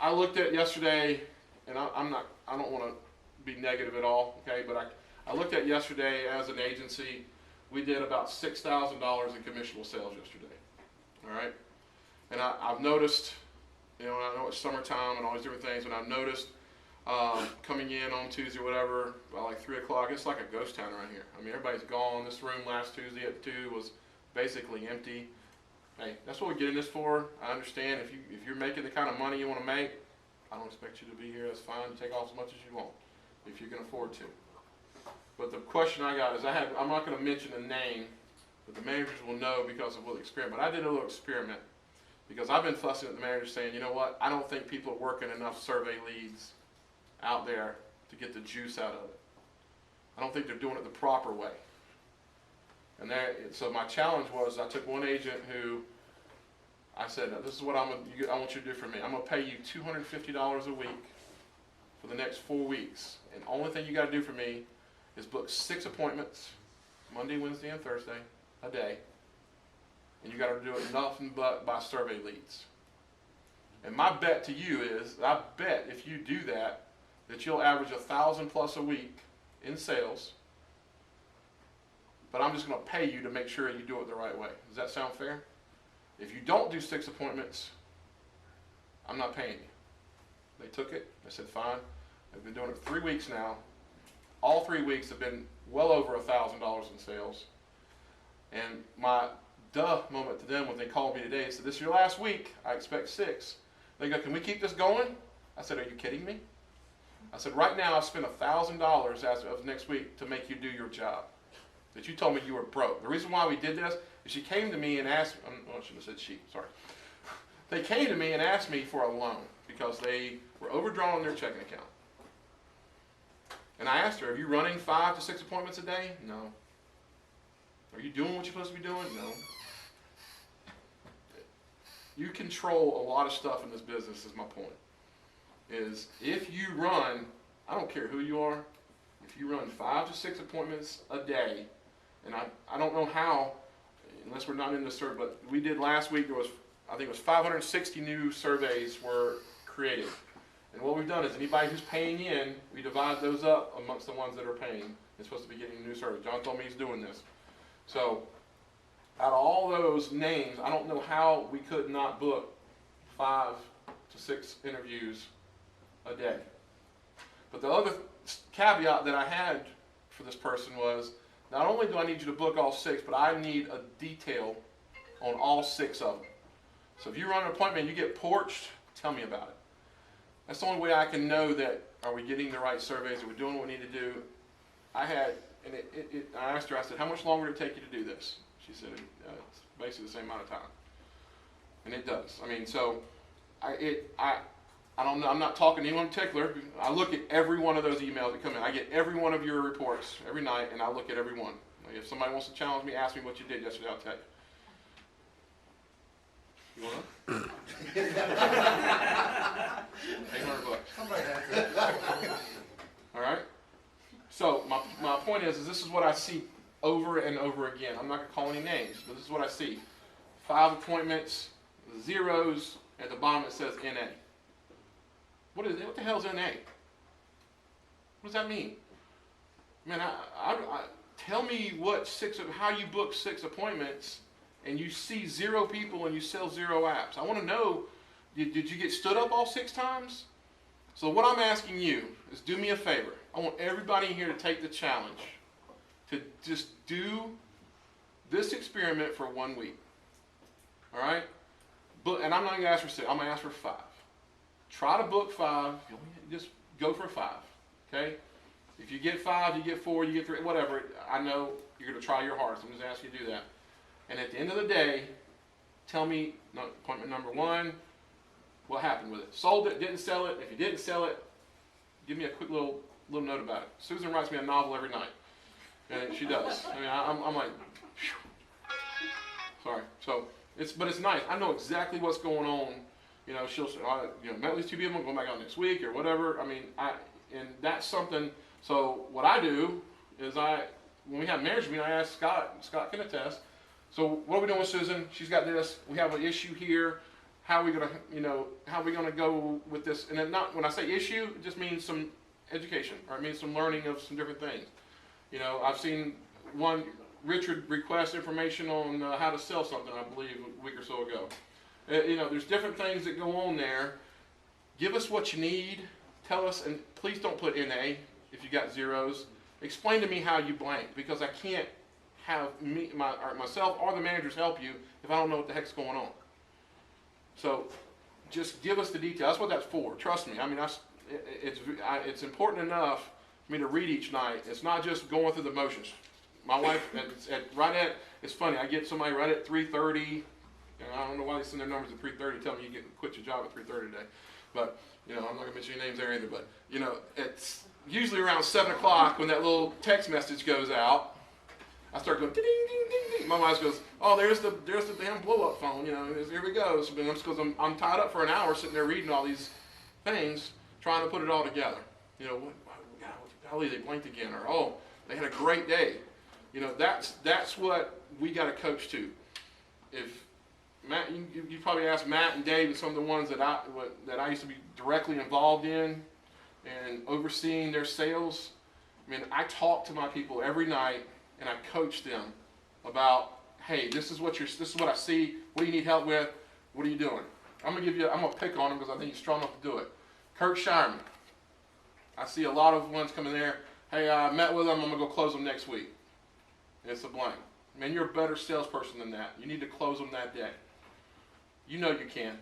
[SPEAKER 1] I looked at yesterday, and I don't want to be negative at all, okay, but I looked at yesterday as an agency, we did about $6,000 in commissionable sales yesterday, all right? And I've noticed, you know, I know it's summertime and all these different things, and I've noticed coming in on Tuesday or whatever, by like 3 o'clock, it's like a ghost town around here. I mean, everybody's gone. This room last Tuesday at 2 was basically empty. Hey, that's what we get in this for. I understand if you're making the kind of money you want to make, I don't expect you to be here. That's fine. You take off as much as you want if you can afford to. But the question I got is I'm not going to mention a name, but the managers will know because of what experiment. But I did a little experiment because I've been fussing at the managers saying, you know what, I don't think people are working enough survey leads out there to get the juice out of it. I don't think they're doing it the proper way. And so my challenge was I took one agent who I said, this is what I want you to do for me. I'm going to pay you $250 a week for the next 4 weeks. And the only thing you got to do for me is book 6 appointments, Monday, Wednesday, and Thursday, a day. And you got to do it nothing but by survey leads. And my bet to you is, I bet if you do that you'll average 1,000 plus a week in sales. But I'm just going to pay you to make sure you do it the right way. Does that sound fair? If you don't do 6 appointments, I'm not paying you. They took it. They said, fine. They've been doing it 3 weeks now. All 3 weeks have been well over $1,000 in sales. And my duh moment to them when they called me today, they said, this is your last week. I expect 6. They go, can we keep this going? I said, are you kidding me? I said, right now I've spent $1,000 as of next week to make you do your job. That you told me you were broke. The reason why we did this is she came to me and asked, I shouldn't have said she, sorry. They came to me and asked me for a loan because they were overdrawn on their checking account. And I asked her, are you running 5 to 6 appointments a day? No. Are you doing what you're supposed to be doing? No. You control a lot of stuff in this business is my point. Is if you run, I don't care who you are, if you run 5 to 6 appointments a day, and I don't know how, unless we're not in the survey, but we did last week, there was, I think it was 560 new surveys were created. And what we've done is anybody who's paying in, we divide those up amongst the ones that are paying. They're supposed to be getting a new survey. John told me he's doing this. So, out of all those names, I don't know how we could not book 5 to 6 interviews a day. But the other caveat that I had for this person was, not only do I need you to book all 6, but I need a detail on all 6 of them. So if you run an appointment and you get porched, tell me about it. That's the only way I can know that, are we getting the right surveys, are we doing what we need to do? I asked her, I said, how much longer did it take you to do this? She said, it's basically the same amount of time. And it does. I mean, so, I don't know, I'm not talking to anyone in particular. I look at every one of those emails that come in. I get every one of your reports every night, and I look at every one. If somebody wants to challenge me, ask me what you did yesterday, I'll tell you. You want to? $800. All right? So, my point is this is what I see over and over again. I'm not going to call any names, but this is what I see. 5 appointments, zeros, at the bottom it says NA. What the hell is NA? What does that mean? Man, tell me how you book 6 appointments and you see 0 people and you sell 0 apps. I want to know, did you get stood up all 6 times? So what I'm asking you is do me a favor. I want everybody here to take the challenge to just do this experiment for 1 week. All right? And I'm not going to ask for 6. I'm going to ask for 5. Try to book 5. Just go for 5. Okay? If you get 5, you get 4, you get 3, whatever. I know you're going to try your hardest. I'm just asking you to do that. And at the end of the day, tell me, appointment number 1, what happened with it? Sold it, didn't sell it. If you didn't sell it, give me a quick little note about it. Susan writes me a novel every night. And she does. I mean, I'm like, phew. Sorry. So, but it's nice. I know exactly what's going on. You know, she'll say, met these 2 people, I'm going back out next week or whatever. I mean, and that's something. So what I do is when we have management meeting, I ask Scott can attest. So what are we doing with Susan? She's got this. We have an issue here. How are we gonna go with this? And then when I say issue, it just means some education, or it means some learning of some different things. You know, I've seen Richard request information on how to sell something, I believe, a week or so ago. You know, there's different things that go on there. Give us what you need. Tell us, and please don't put NA if you got 0s. Explain to me how you blank, because I can't have myself or the managers help you if I don't know what the heck's going on. So just give us the details. That's what that's for. Trust me. I mean, it's important enough for me to read each night. It's not just going through the motions. My wife, it's funny, I get somebody right at 3:30, and I don't know why they send their numbers at 3:30, tell me you quit your job at 3:30 today. But, you know, I'm not going to mention any names there either, but, you know, it's usually around 7 o'clock when that little text message goes out. I start going, ding, ding, ding, ding. My wife goes, oh, there's the damn blow-up phone, you know, here we go. So, because I'm tied up for an hour sitting there reading all these things, trying to put it all together. You know, golly, they blinked again, or, oh, they had a great day. You know, that's what we got to coach to. If Matt, you probably asked Matt and Dave, and some of the ones that I used to be directly involved in and overseeing their sales. I mean, I talk to my people every night and I coach them about, hey, this is what I see. What do you need help with? What are you doing? I'm gonna pick on him because I think he's strong enough to do it. Kurt Shireman. I see a lot of ones coming there. Hey, I met with them. I'm gonna go close them next week. It's a blank. Man, you're a better salesperson than that. You need to close them that day. You know you can.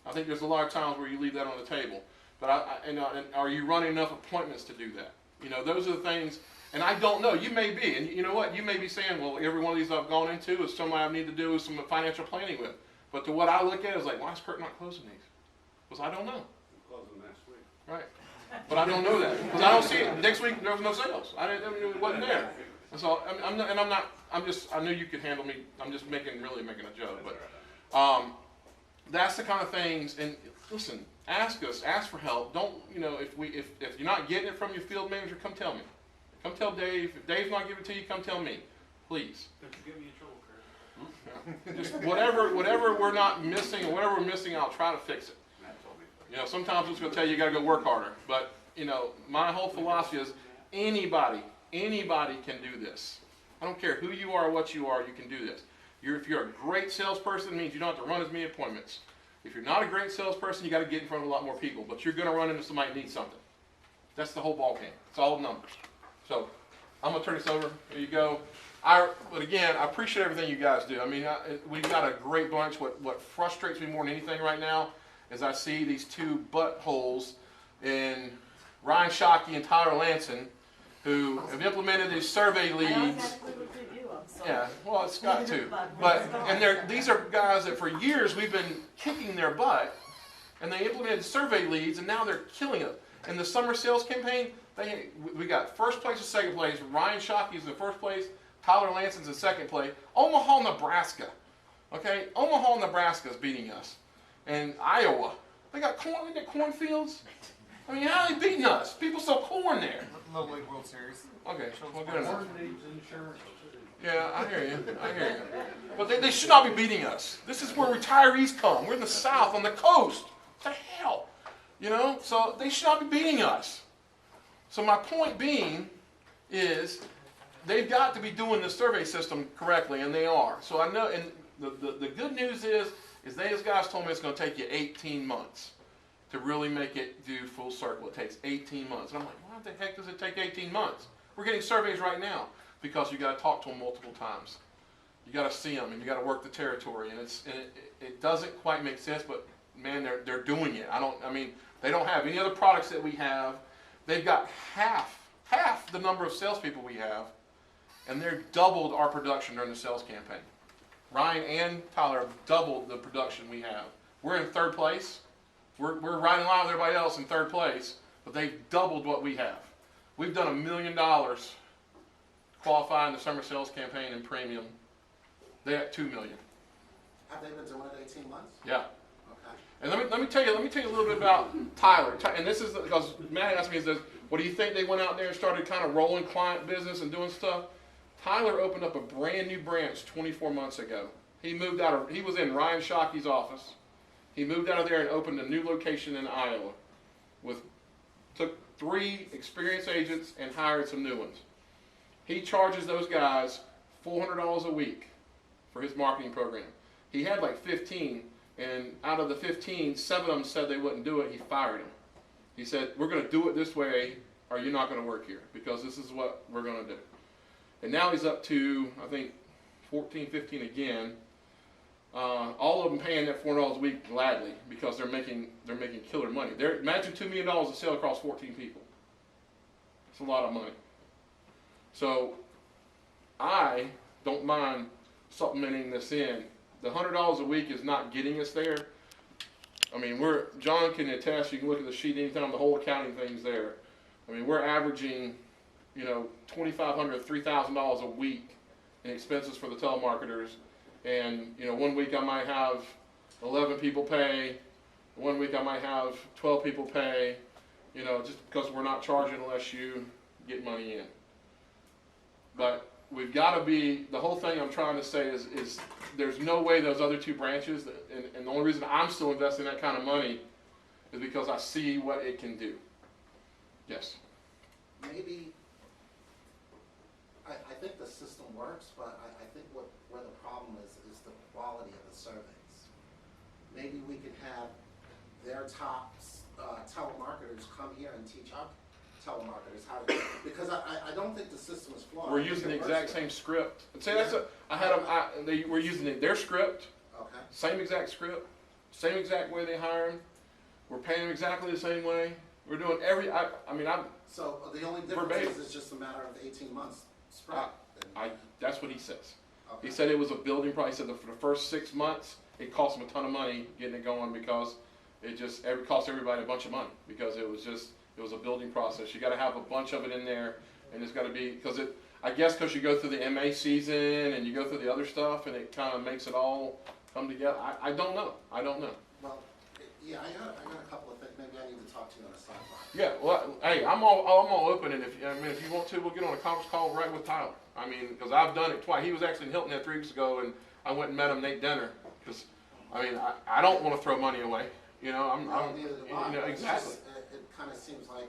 [SPEAKER 1] I think there's a lot of times where you leave that on the table. But and are you running enough appointments to do that? You know, those are the things. And I don't know. You may be, and you know what? You may be saying, well, every one of these I've gone into is somebody I need to do some financial planning with. But to what I look at is like, why is Kurt not closing these? Because I don't know.
[SPEAKER 9] Closing next week.
[SPEAKER 1] Right. But I don't know that because I don't see it. Next week there was no sales. It wasn't there. And so I know you could handle me. I'm just really making a joke. But that's the kind of things. And listen, ask for help. Don't, you know, if you're not getting it from your field manager, come tell me. Come tell Dave. If Dave's not giving it to you, come tell me, please.
[SPEAKER 8] Don't you get me in trouble, Kurt.
[SPEAKER 1] Yeah. Just whatever we're not missing, or whatever we're missing, I'll try to fix it. You know, sometimes I'm just going to tell you, you got to go work harder. But, you know, my whole philosophy is anybody can do this. I don't care who you are or what you are, you can do this. If you're a great salesperson, it means you don't have to run as many appointments. If you're not a great salesperson, you got to get in front of a lot more people. But you're going to run into somebody who needs something. That's the whole ball game. It's all numbers. So I'm going to turn this over. There you go. But again, I appreciate everything you guys do. I mean, we've got a great bunch. What frustrates me more than anything right now is I see these 2 buttholes in Ryan Shockey and Tyler Lanson who have implemented these survey leads.
[SPEAKER 10] I know exactly what they do, I'm sorry.
[SPEAKER 1] Yeah, well, it's got to. These are guys that for years we've been kicking their butt, and they implemented survey leads, and now they're killing it. In the summer sales campaign, we got first place and second place. Ryan Shockey is in first place. Tyler Lanson's in second place. Omaha, Nebraska. Okay, Omaha, Nebraska is beating us. And Iowa, they got cornfields. I mean, how are they beating us? People sell corn there.
[SPEAKER 4] Little League World Series.
[SPEAKER 1] Okay, well, good enough. Yeah, I hear you. But they should not be beating us. This is where retirees come. We're in the South, on the coast. What the hell? You know, so they should not be beating us. So my point being is they've got to be doing the survey system correctly, and they are. So I know, and the good news is those guys told me it's going to take you 18 months to really make it do full circle. It takes 18 months. And I'm like, why the heck does it take 18 months? We're getting surveys right now because you got to talk to them multiple times. You got to see them, and you got to work the territory, and it doesn't quite make sense, but man, they're doing it. They don't have any other products that we have. They've got half the number of salespeople we have, and they're doubled our production during the sales campaign. Ryan and Tyler have doubled the production we have. We're in third place. We're right in line with everybody else in third place, but they've doubled what we have. We've done $1 million qualifying the summer sales campaign in premium. They're at $2 million.
[SPEAKER 9] Have they been doing it 18 months?
[SPEAKER 1] Yeah.
[SPEAKER 9] Okay.
[SPEAKER 1] And let me tell you a little bit about Tyler. And this is because Matt asked me, he says, "What do you think?" They went out there and started kind of rolling client business and doing stuff. Tyler opened up a brand new branch 24 months ago. He was in Ryan Shockey's office. He moved out of there and opened a new location in Iowa. Took 3 experienced agents and hired some new ones. He charges those guys $400 a week for his marketing program. He had like 15, and out of the 15, 7 of them said they wouldn't do it. He fired them. He said, "We're going to do it this way, or you're not going to work here, because this is what we're going to do." And now he's up to, I think, 14, 15 again. All of them paying that $400 a week gladly because they're making killer money. Imagine $2 million to sell across 14 people. It's a lot of money. So I don't mind supplementing this in. The $100 a week is not getting us there. I mean, John can attest. You can look at the sheet anytime. The whole accounting thing's there. I mean, we're averaging, $2,500, $3,000 a week in expenses for the telemarketers. And 1 week I might have 11 people pay. 1 week I might have 12 people pay. Just because we're not charging unless you get money in. But we've got to be. The whole thing I'm trying to say is there's no way those other 2 branches. And the only reason I'm still investing that kind of money is because I see what it can do. Yes.
[SPEAKER 9] Maybe, I think the system works, but I think where the problem is the quality of the surveys. Maybe we could have their top telemarketers come here and teach our telemarketers how to, because I don't think the system is flawed.
[SPEAKER 1] We're using the exact same script. They were using their script.
[SPEAKER 9] Okay.
[SPEAKER 1] Same exact script, same exact way they hire them. We're paying them exactly the same way. We're doing
[SPEAKER 9] So the only difference
[SPEAKER 1] verbatim.
[SPEAKER 9] is it's just a matter of 18 months spread.
[SPEAKER 1] That's what he says.
[SPEAKER 9] Okay.
[SPEAKER 1] He said it was a building price. He said for the first 6 months, it cost him a ton of money getting it going because it cost everybody a bunch of money because it was a building process. You got to have a bunch of it in there, and it's got to be because you go through the MA season and you go through the other stuff, and it kind of makes it all come together. I don't know.
[SPEAKER 9] Well, yeah, I got a couple of things. Maybe I need to talk to you on a sideline.
[SPEAKER 1] Yeah, well, hey, I'm all open, and if you want to, we'll get on a conference call right with Tyler. Because I've done it twice. He was actually in Hilton Head 3 weeks ago, and I went and met him and ate dinner. Because I don't want to throw money away.
[SPEAKER 9] Neither do I.
[SPEAKER 1] Exactly.
[SPEAKER 9] It kind of seems like,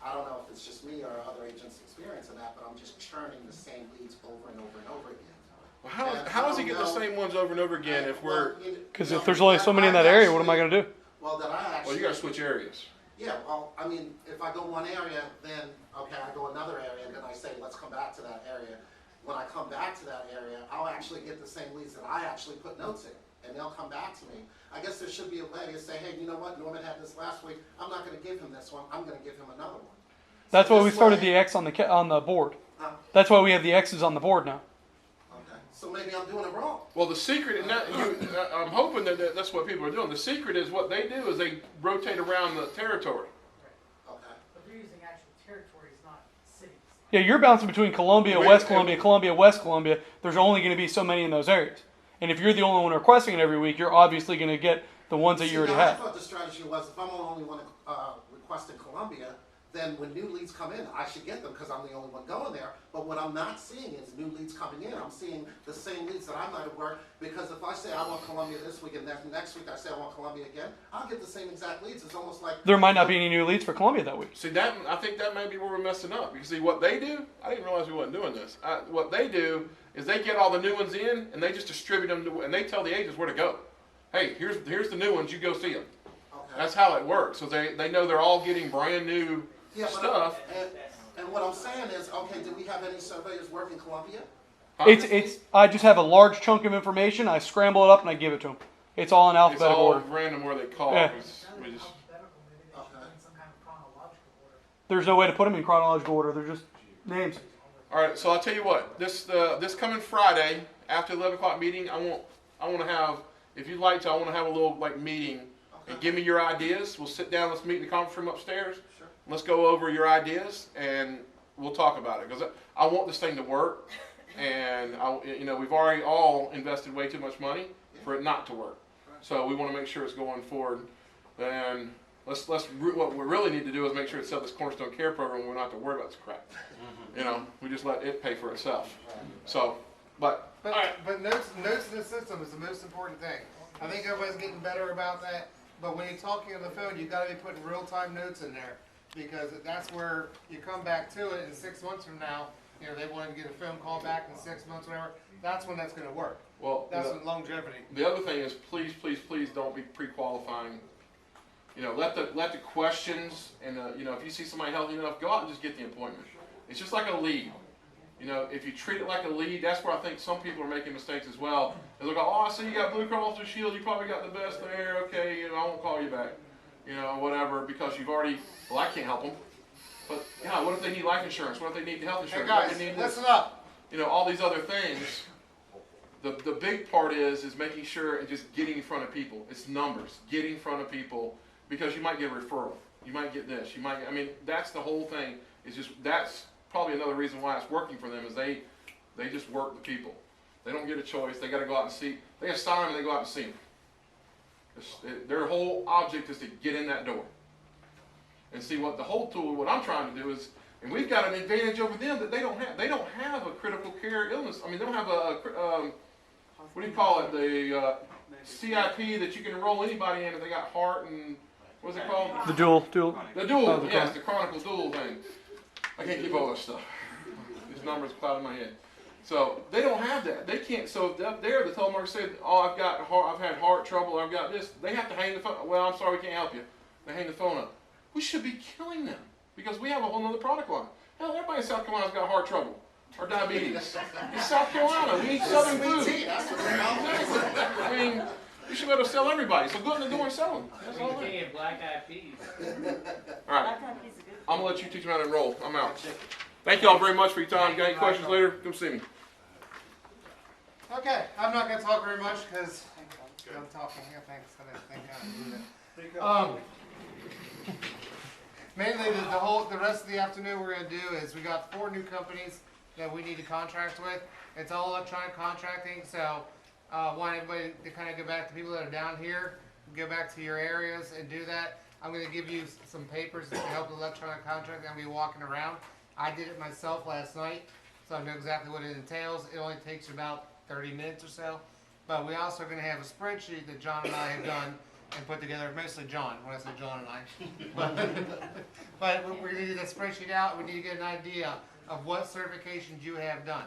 [SPEAKER 9] I don't know if it's just me or other agents experiencing that, but I'm just churning the same leads over and over and over again.
[SPEAKER 1] Well, how does he get the same ones over and over again if we're?
[SPEAKER 11] Because if there's only so many in that area, what am I going to do?
[SPEAKER 9] Well, then I actually.
[SPEAKER 1] Well, you got to switch areas.
[SPEAKER 9] Yeah, well, if I go one area, then, okay, I go another area, and then I say, let's come back to that area. When I come back to that area, I'll actually get the same leads that I actually put notes in, and they'll come back to me. I guess there should be a way to say, hey, you know what, Norman had this last week, I'm not gonna give him this one, I'm gonna give him another one.
[SPEAKER 11] That's
[SPEAKER 9] So
[SPEAKER 11] why we
[SPEAKER 9] this
[SPEAKER 11] started
[SPEAKER 9] way-
[SPEAKER 11] the X on the board.
[SPEAKER 9] Huh?
[SPEAKER 11] That's why we have the X's on the board now.
[SPEAKER 9] Okay, so maybe I'm doing it wrong.
[SPEAKER 1] Well, the secret, and I'm hoping that's what people are doing. The secret is what they do is they rotate around the territory.
[SPEAKER 9] Okay.
[SPEAKER 5] But they're using actual territories, not cities.
[SPEAKER 11] Yeah, you're bouncing between Columbia, West Columbia, West Columbia. There's only going to be so many in those areas. And if you're the only one requesting it every week, you're obviously going to get the ones that you already
[SPEAKER 9] I
[SPEAKER 11] have.
[SPEAKER 9] thought the strategy was if I'm the only one requesting Columbia, then when new leads come in, I should get them because I'm the only one going there. But what I'm not seeing is new leads coming in. I'm seeing the same leads that I might have worked, because if I say I want Columbia this week and next week I say I want Columbia again, I'll get the same exact leads. It's almost like
[SPEAKER 11] There might not be any new leads for Columbia that week.
[SPEAKER 1] See, that, I think that may be where we're messing up. Because see, what they do, I didn't realize we wasn't doing this. What they do is they get all the new ones in, and they just distribute them, and they tell the agents where to go. Hey, here's the new ones, you go see them.
[SPEAKER 9] okay.
[SPEAKER 1] That's how it works. So they know they're all getting brand new
[SPEAKER 9] Yeah, but
[SPEAKER 1] stuff.
[SPEAKER 9] and what I'm saying is, okay, do we have any surveyors work in Columbia?
[SPEAKER 11] It's I just have a large chunk of information. I scramble it up and I give it to them. It's all in
[SPEAKER 1] It's
[SPEAKER 11] alphabetical
[SPEAKER 1] all
[SPEAKER 11] order.
[SPEAKER 1] random where they call.
[SPEAKER 11] Yeah.
[SPEAKER 1] We just-
[SPEAKER 5] Alphabetical, maybe they should put in some kind of chronological order.
[SPEAKER 11] There's no way to put them in chronological order. They're just names.
[SPEAKER 1] All right, so I'll tell you what. This coming Friday after the 11 o'clock meeting, I want to have, if you'd like to, I want to have a little like meeting and give me your ideas. We'll sit down. Let's meet in the conference room upstairs.
[SPEAKER 9] Sure.
[SPEAKER 1] Let's go over your ideas and we'll talk about it because I want this thing to work. And we've already all invested way too much money for it not to work. So we want to make sure it's going forward. And what we really need to do is make sure it's set this Cornerstone Care program. We're not have to worry about this crap. We just let it pay for itself. So, but all right.
[SPEAKER 4] But notes in the system is the most important thing. I think everybody's getting better about that. But when you're talking on the phone, you got to be putting real-time notes in there, because that's where you come back to it. And 6 months from now, they want to get a phone call back in 6 months, whatever. That's when that's going to work.
[SPEAKER 1] Well,
[SPEAKER 4] That's when longevity.
[SPEAKER 1] the other thing is, please, please, please don't be pre-qualifying. Let the questions and if you see somebody healthy enough, go out and just get the appointment. It's just like a lead. If you treat it like a lead, that's where I think some people are making mistakes as well. They look, oh, I see you got Blue Cross Blue Shield, you probably got the best there. Okay, I won't call you back. Whatever, because you've already. Well, I can't help them. But what if they need life insurance? What if they need health
[SPEAKER 4] Hey
[SPEAKER 1] insurance?
[SPEAKER 4] guys,
[SPEAKER 1] What if they need this?
[SPEAKER 4] listen up.
[SPEAKER 1] All these other things. The big part is making sure and just getting in front of people. It's numbers. Get in front of people, because you might get a referral. You might get this. That's the whole thing. That's probably another reason why it's working for them is they just work the people. They don't get a choice. They got to go out and see. They assign them and they go out and see them. Their whole object is to get in that door. And see what the whole tool, what I'm trying to do is, and we've got an advantage over them that they don't have. They don't have a critical care illness. They don't have what do you call it? The CIP that you can enroll anybody in if they got heart and, what's it called?
[SPEAKER 11] The dual.
[SPEAKER 1] The dual,
[SPEAKER 11] Oh, the
[SPEAKER 1] yes, the chronicle dual thing. I can't keep all this stuff. These numbers cloud in my head. So they don't have that. They can't. So up there, the telemarketer said, "Oh, I've had heart trouble. I've got this." They have to hang the phone. Well, I'm sorry, we can't help you. They hang the phone up. We should be killing them because we have a whole other product line. Hell, everybody in South Carolina's got heart trouble or diabetes. It's South Carolina. We eat Southern food.
[SPEAKER 9] That's what they're all
[SPEAKER 1] We should be able to sell everybody. So go in the door and sell them. That's all right.
[SPEAKER 3] BT and black eyed peas.
[SPEAKER 1] All right. I'm gonna let you teach them how to enroll. I'm out. Thank you all very much for your time. Got any questions later? Come see me.
[SPEAKER 4] Okay, I'm not going to talk very much because I'm talking. Yeah, thanks. I didn't think I would do that. Mainly, the rest of the afternoon we're going to do is we got 4 new companies that we need to contract with. It's all electronic contracting, so want everybody to kind of go back to people that are down here, go back to your areas and do that. I'm going to give you some papers to help with electronic contracting. I'm going to be walking around. I did it myself last night, so I know exactly what it entails. It only takes about 30 minutes or so. But we also are going to have a spreadsheet that John and I have done and put together, mostly John, when I say John and I. But we're going to get that spreadsheet out. We need to get an idea of what certifications you have done.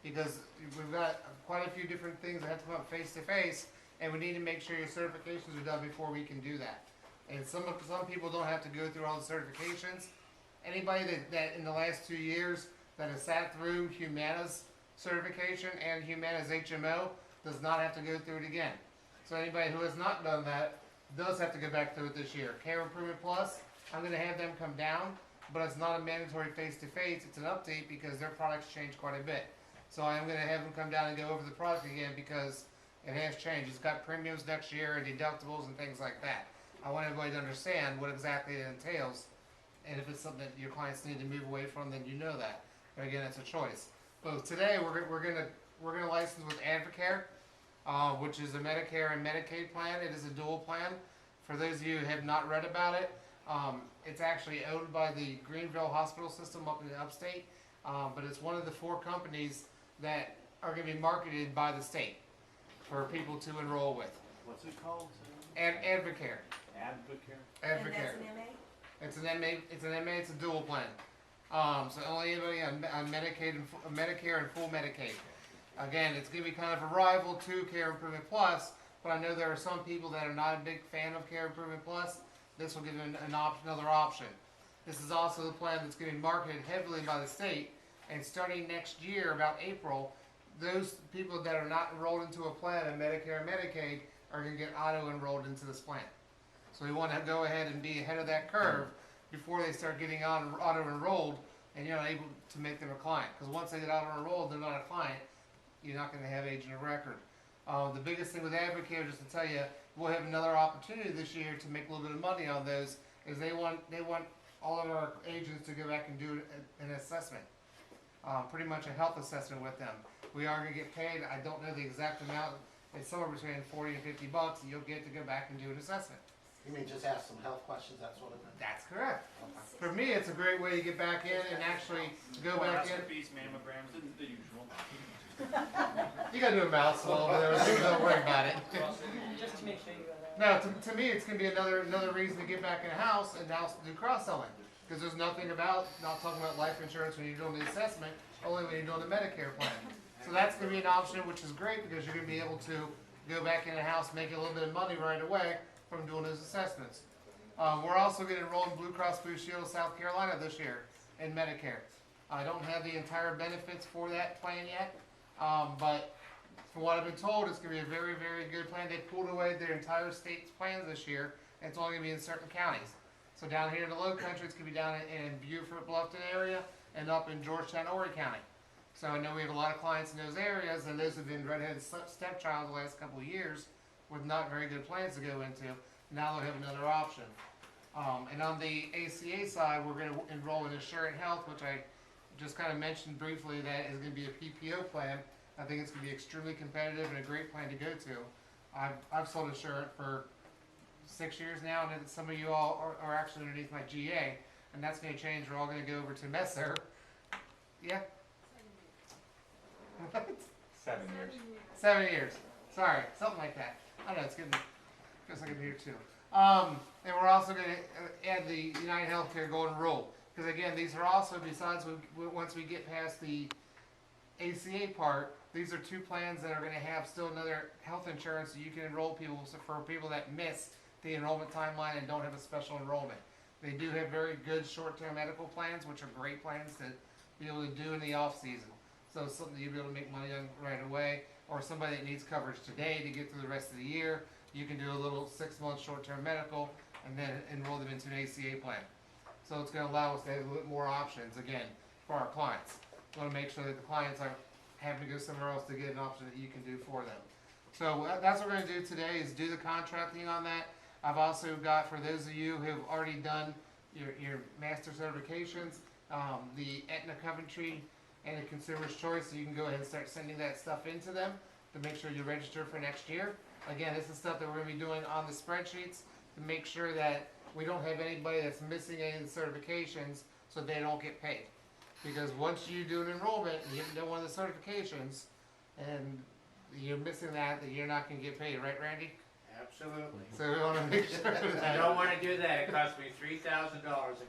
[SPEAKER 4] Because we've got quite a few different things that have to come up face to face, and we need to make sure your certifications are done before we can do that. And some people don't have to go through all the certifications. Anybody that in the last 2 years that has sat through Humana's certification and Humana's HMO does not have to go through it again. So anybody who has not done that does have to go back through it this year. Care Improvement Plus, I'm going to have them come down, but it's not a mandatory face-to-face. It's an update because their products change quite a bit. So I'm going to have them come down and go over the product again because it has changed. It's got premiums next year and deductibles and things like that. I want everybody to understand what exactly it entails. And if it's something that your clients need to move away from, then you know that. But again, it's a choice. But today we're gonna license with Advocare, which is a Medicare and Medicaid plan. It is a dual plan. For those of you who have not read about it, It's actually owned by the Greenville Hospital System up in the upstate, but it's one of the 4 companies that are going to be marketed by the state for people to enroll with.
[SPEAKER 3] What's it called?
[SPEAKER 4] Advocare.
[SPEAKER 3] Advocare.
[SPEAKER 6] And
[SPEAKER 4] Advocare.
[SPEAKER 6] that's an MA?
[SPEAKER 4] It's an MA. It's an MA. It's a dual plan. So only anybody on Medicaid and Medicare and full Medicaid. Again, it's going to be kind of a rival to Care Improvement Plus, but I know there are some people that are not a big fan of Care Improvement Plus. This will give them another option. This is also the plan that's going to be marketed heavily by the state, and starting next year, about April, those people that are not enrolled into a plan in Medicare and Medicaid are going to get auto-enrolled into this plan. So we want to go ahead and be ahead of that curve before they start getting auto-enrolled, and you're not able to make them a client. Because once they get auto-enrolled, they're not a client. You're not going to have agent of record. The biggest thing with Advocare, just to tell you, we'll have another opportunity this year to make a little bit of money on those, is they want all of our agents to go back and do an assessment. Pretty much a health assessment with them. We are going to get paid. I don't know the exact amount. It's somewhere between $40 and $50, and you'll get to go back and do an assessment.
[SPEAKER 9] You mean just ask some health questions, that sort of thing?
[SPEAKER 4] That's correct. For me, it's a great way to get back in and actually go back in.
[SPEAKER 8] Colonoscopies, mammograms, the usual.
[SPEAKER 4] You got to do a mouth swab over there, so don't worry about it.
[SPEAKER 5] Just to make sure you got that.
[SPEAKER 4] No, to me, it's going to be another reason to get back in the house and now do cross-selling. Because there's nothing about, not talking about life insurance when you're doing the assessment, only when you're doing the Medicare plan. So that's going to be an option, which is great because you're going to be able to go back in the house, make a little bit of money right away from doing those assessments. We're also going to enroll in Blue Cross Blue Shield of South Carolina this year in Medicare. I don't have the entire benefits for that plan yet, but from what I've been told, it's going to be a very, very good plan. They pulled away their entire state's plans this year, and it's only going to be in certain counties. So down here in the Low Country, it's going to be down in Beaufort, Bluffton area, and up in Georgetown, Horry County. So I know we have a lot of clients in those areas, and those have been redheaded stepchild the last couple of years with not very good plans to go into. Now they'll have another option. And on the ACA side, we're going to enroll in Assurant Health, which I just kind of mentioned briefly. That is going to be a PPO plan. I think it's going to be extremely competitive and a great plan to go to. I've sold Assurant for 6 years now, and then some of you all are actually underneath my GA, and that's going to change. We're all going to go over to Messer. Yeah?
[SPEAKER 2] 7 years.
[SPEAKER 4] 7 years. Sorry, something like that. I don't know, it's getting, feels like I'm here too. And we're also going to add the United Healthcare Golden Rule. Because again, these are also, besides once we get past the ACA part, these are 2 plans that are going to have still another health insurance so you can enroll people for people that miss the enrollment timeline and don't have a special enrollment. They do have very good short-term medical plans, which are great plans to be able to do in the off-season. So it's something you'll be able to make money on right away, or somebody that needs coverage today to get through the rest of the year, you can do a little 6-month short-term medical and then enroll them into an ACA plan. So it's going to allow us to have a little bit more options, again, for our clients. We want to make sure that the clients aren't having to go somewhere else to get an option that you can do for them. So that's what we're going to do today, is do the contracting on that. I've also got, for those of you who have already done your master certifications, the Aetna Coventry and the Consumer's Choice, so you can go ahead and start sending that stuff into them to make sure you register for next year. Again, this is stuff that we're going to be doing on the spreadsheets to make sure that we don't have anybody that's missing any of the certifications so they don't get paid. Because once you do an enrollment and you haven't done one of the certifications and you're missing that, then you're not going to get paid, right, Randy?
[SPEAKER 3] Absolutely.
[SPEAKER 4] So we want to make sure
[SPEAKER 3] I
[SPEAKER 4] that.
[SPEAKER 3] don't want to do that. It cost me $3,000 a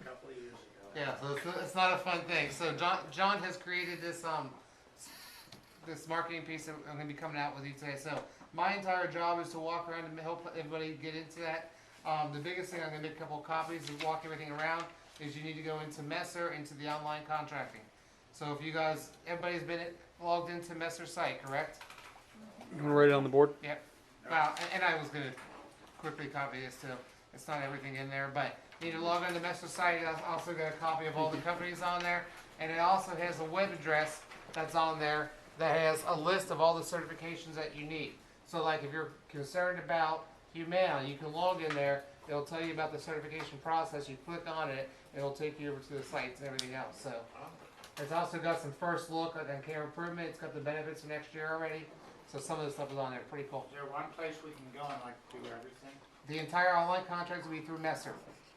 [SPEAKER 3] couple of years ago.
[SPEAKER 4] Yeah, so it's not a fun thing. So John has created this this marketing piece that I'm going to be coming out with you today. So my entire job is to walk around and help everybody get into that. The biggest thing, I'm going to make a couple of copies and walk everything around, is you need to go into Messer, into the online contracting. So if you guys, everybody's been logged into Messer's site, correct?
[SPEAKER 11] You want to write it on the board?
[SPEAKER 4] Yep. Well, and I was going to quickly copy this too. It's not everything in there, but you need to log on to Messer's site. I've also got a copy of all the companies on there, and it also has a web address that's on there that has a list of all the certifications that you need. So like if you're concerned about Humana, you can log in there. It'll tell you about the certification process. You click on it, it'll take you over to the sites and everything else. So it's also got some first look at care improvement. It's got the benefits for next year already. So some of the stuff is on there. Pretty cool.
[SPEAKER 3] Is there one place we can go and like do everything?
[SPEAKER 4] The entire online contracts will be through Messer.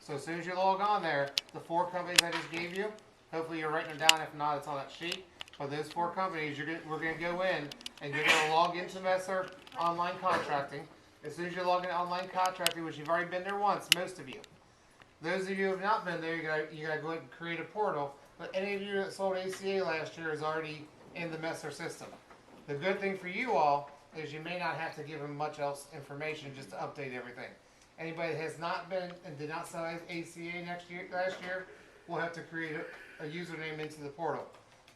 [SPEAKER 4] So as soon as you log on there, the 4 companies I just gave you, hopefully you're writing them down. If not, it's on that sheet. But those 4 companies, we're going to go in and you're going to log into Messer Online Contracting. As soon as you log into Online Contracting, which you've already been there once, most of you. Those of you who have not been there, you gotta go ahead and create a portal. But any of you that sold ACA last year is already in the Messer system. The good thing for you all is you may not have to give them much else information just to update everything. Anybody that has not been and did not sell ACA last year will have to create a username into the portal.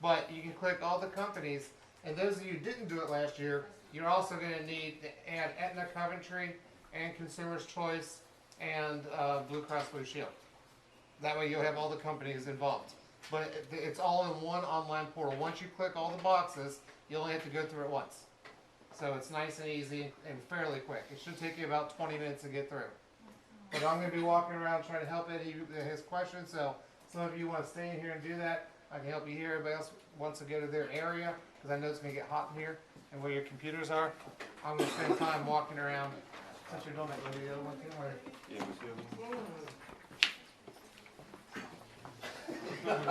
[SPEAKER 4] But you can click all the companies, and those of you who didn't do it last year, you're also going to need to add Aetna, Coventry, and Consumer's Choice, and Blue Cross Blue Shield. That way you'll have all the companies involved. But it's all in one online portal. Once you click all the boxes, you only have to go through it once. So it's nice and easy and fairly quick. It should take you about 20 minutes to get through. But I'm going to be walking around trying to help Eddie with his questions. So some of you want to stay in here and do that. I can help you here. Everybody else wants to go to their area because I know it's going to get hot in here and where your computers are. I'm going to spend time walking around. Since you're doing that, go to the other one too. Or...
[SPEAKER 2] Yeah, we do.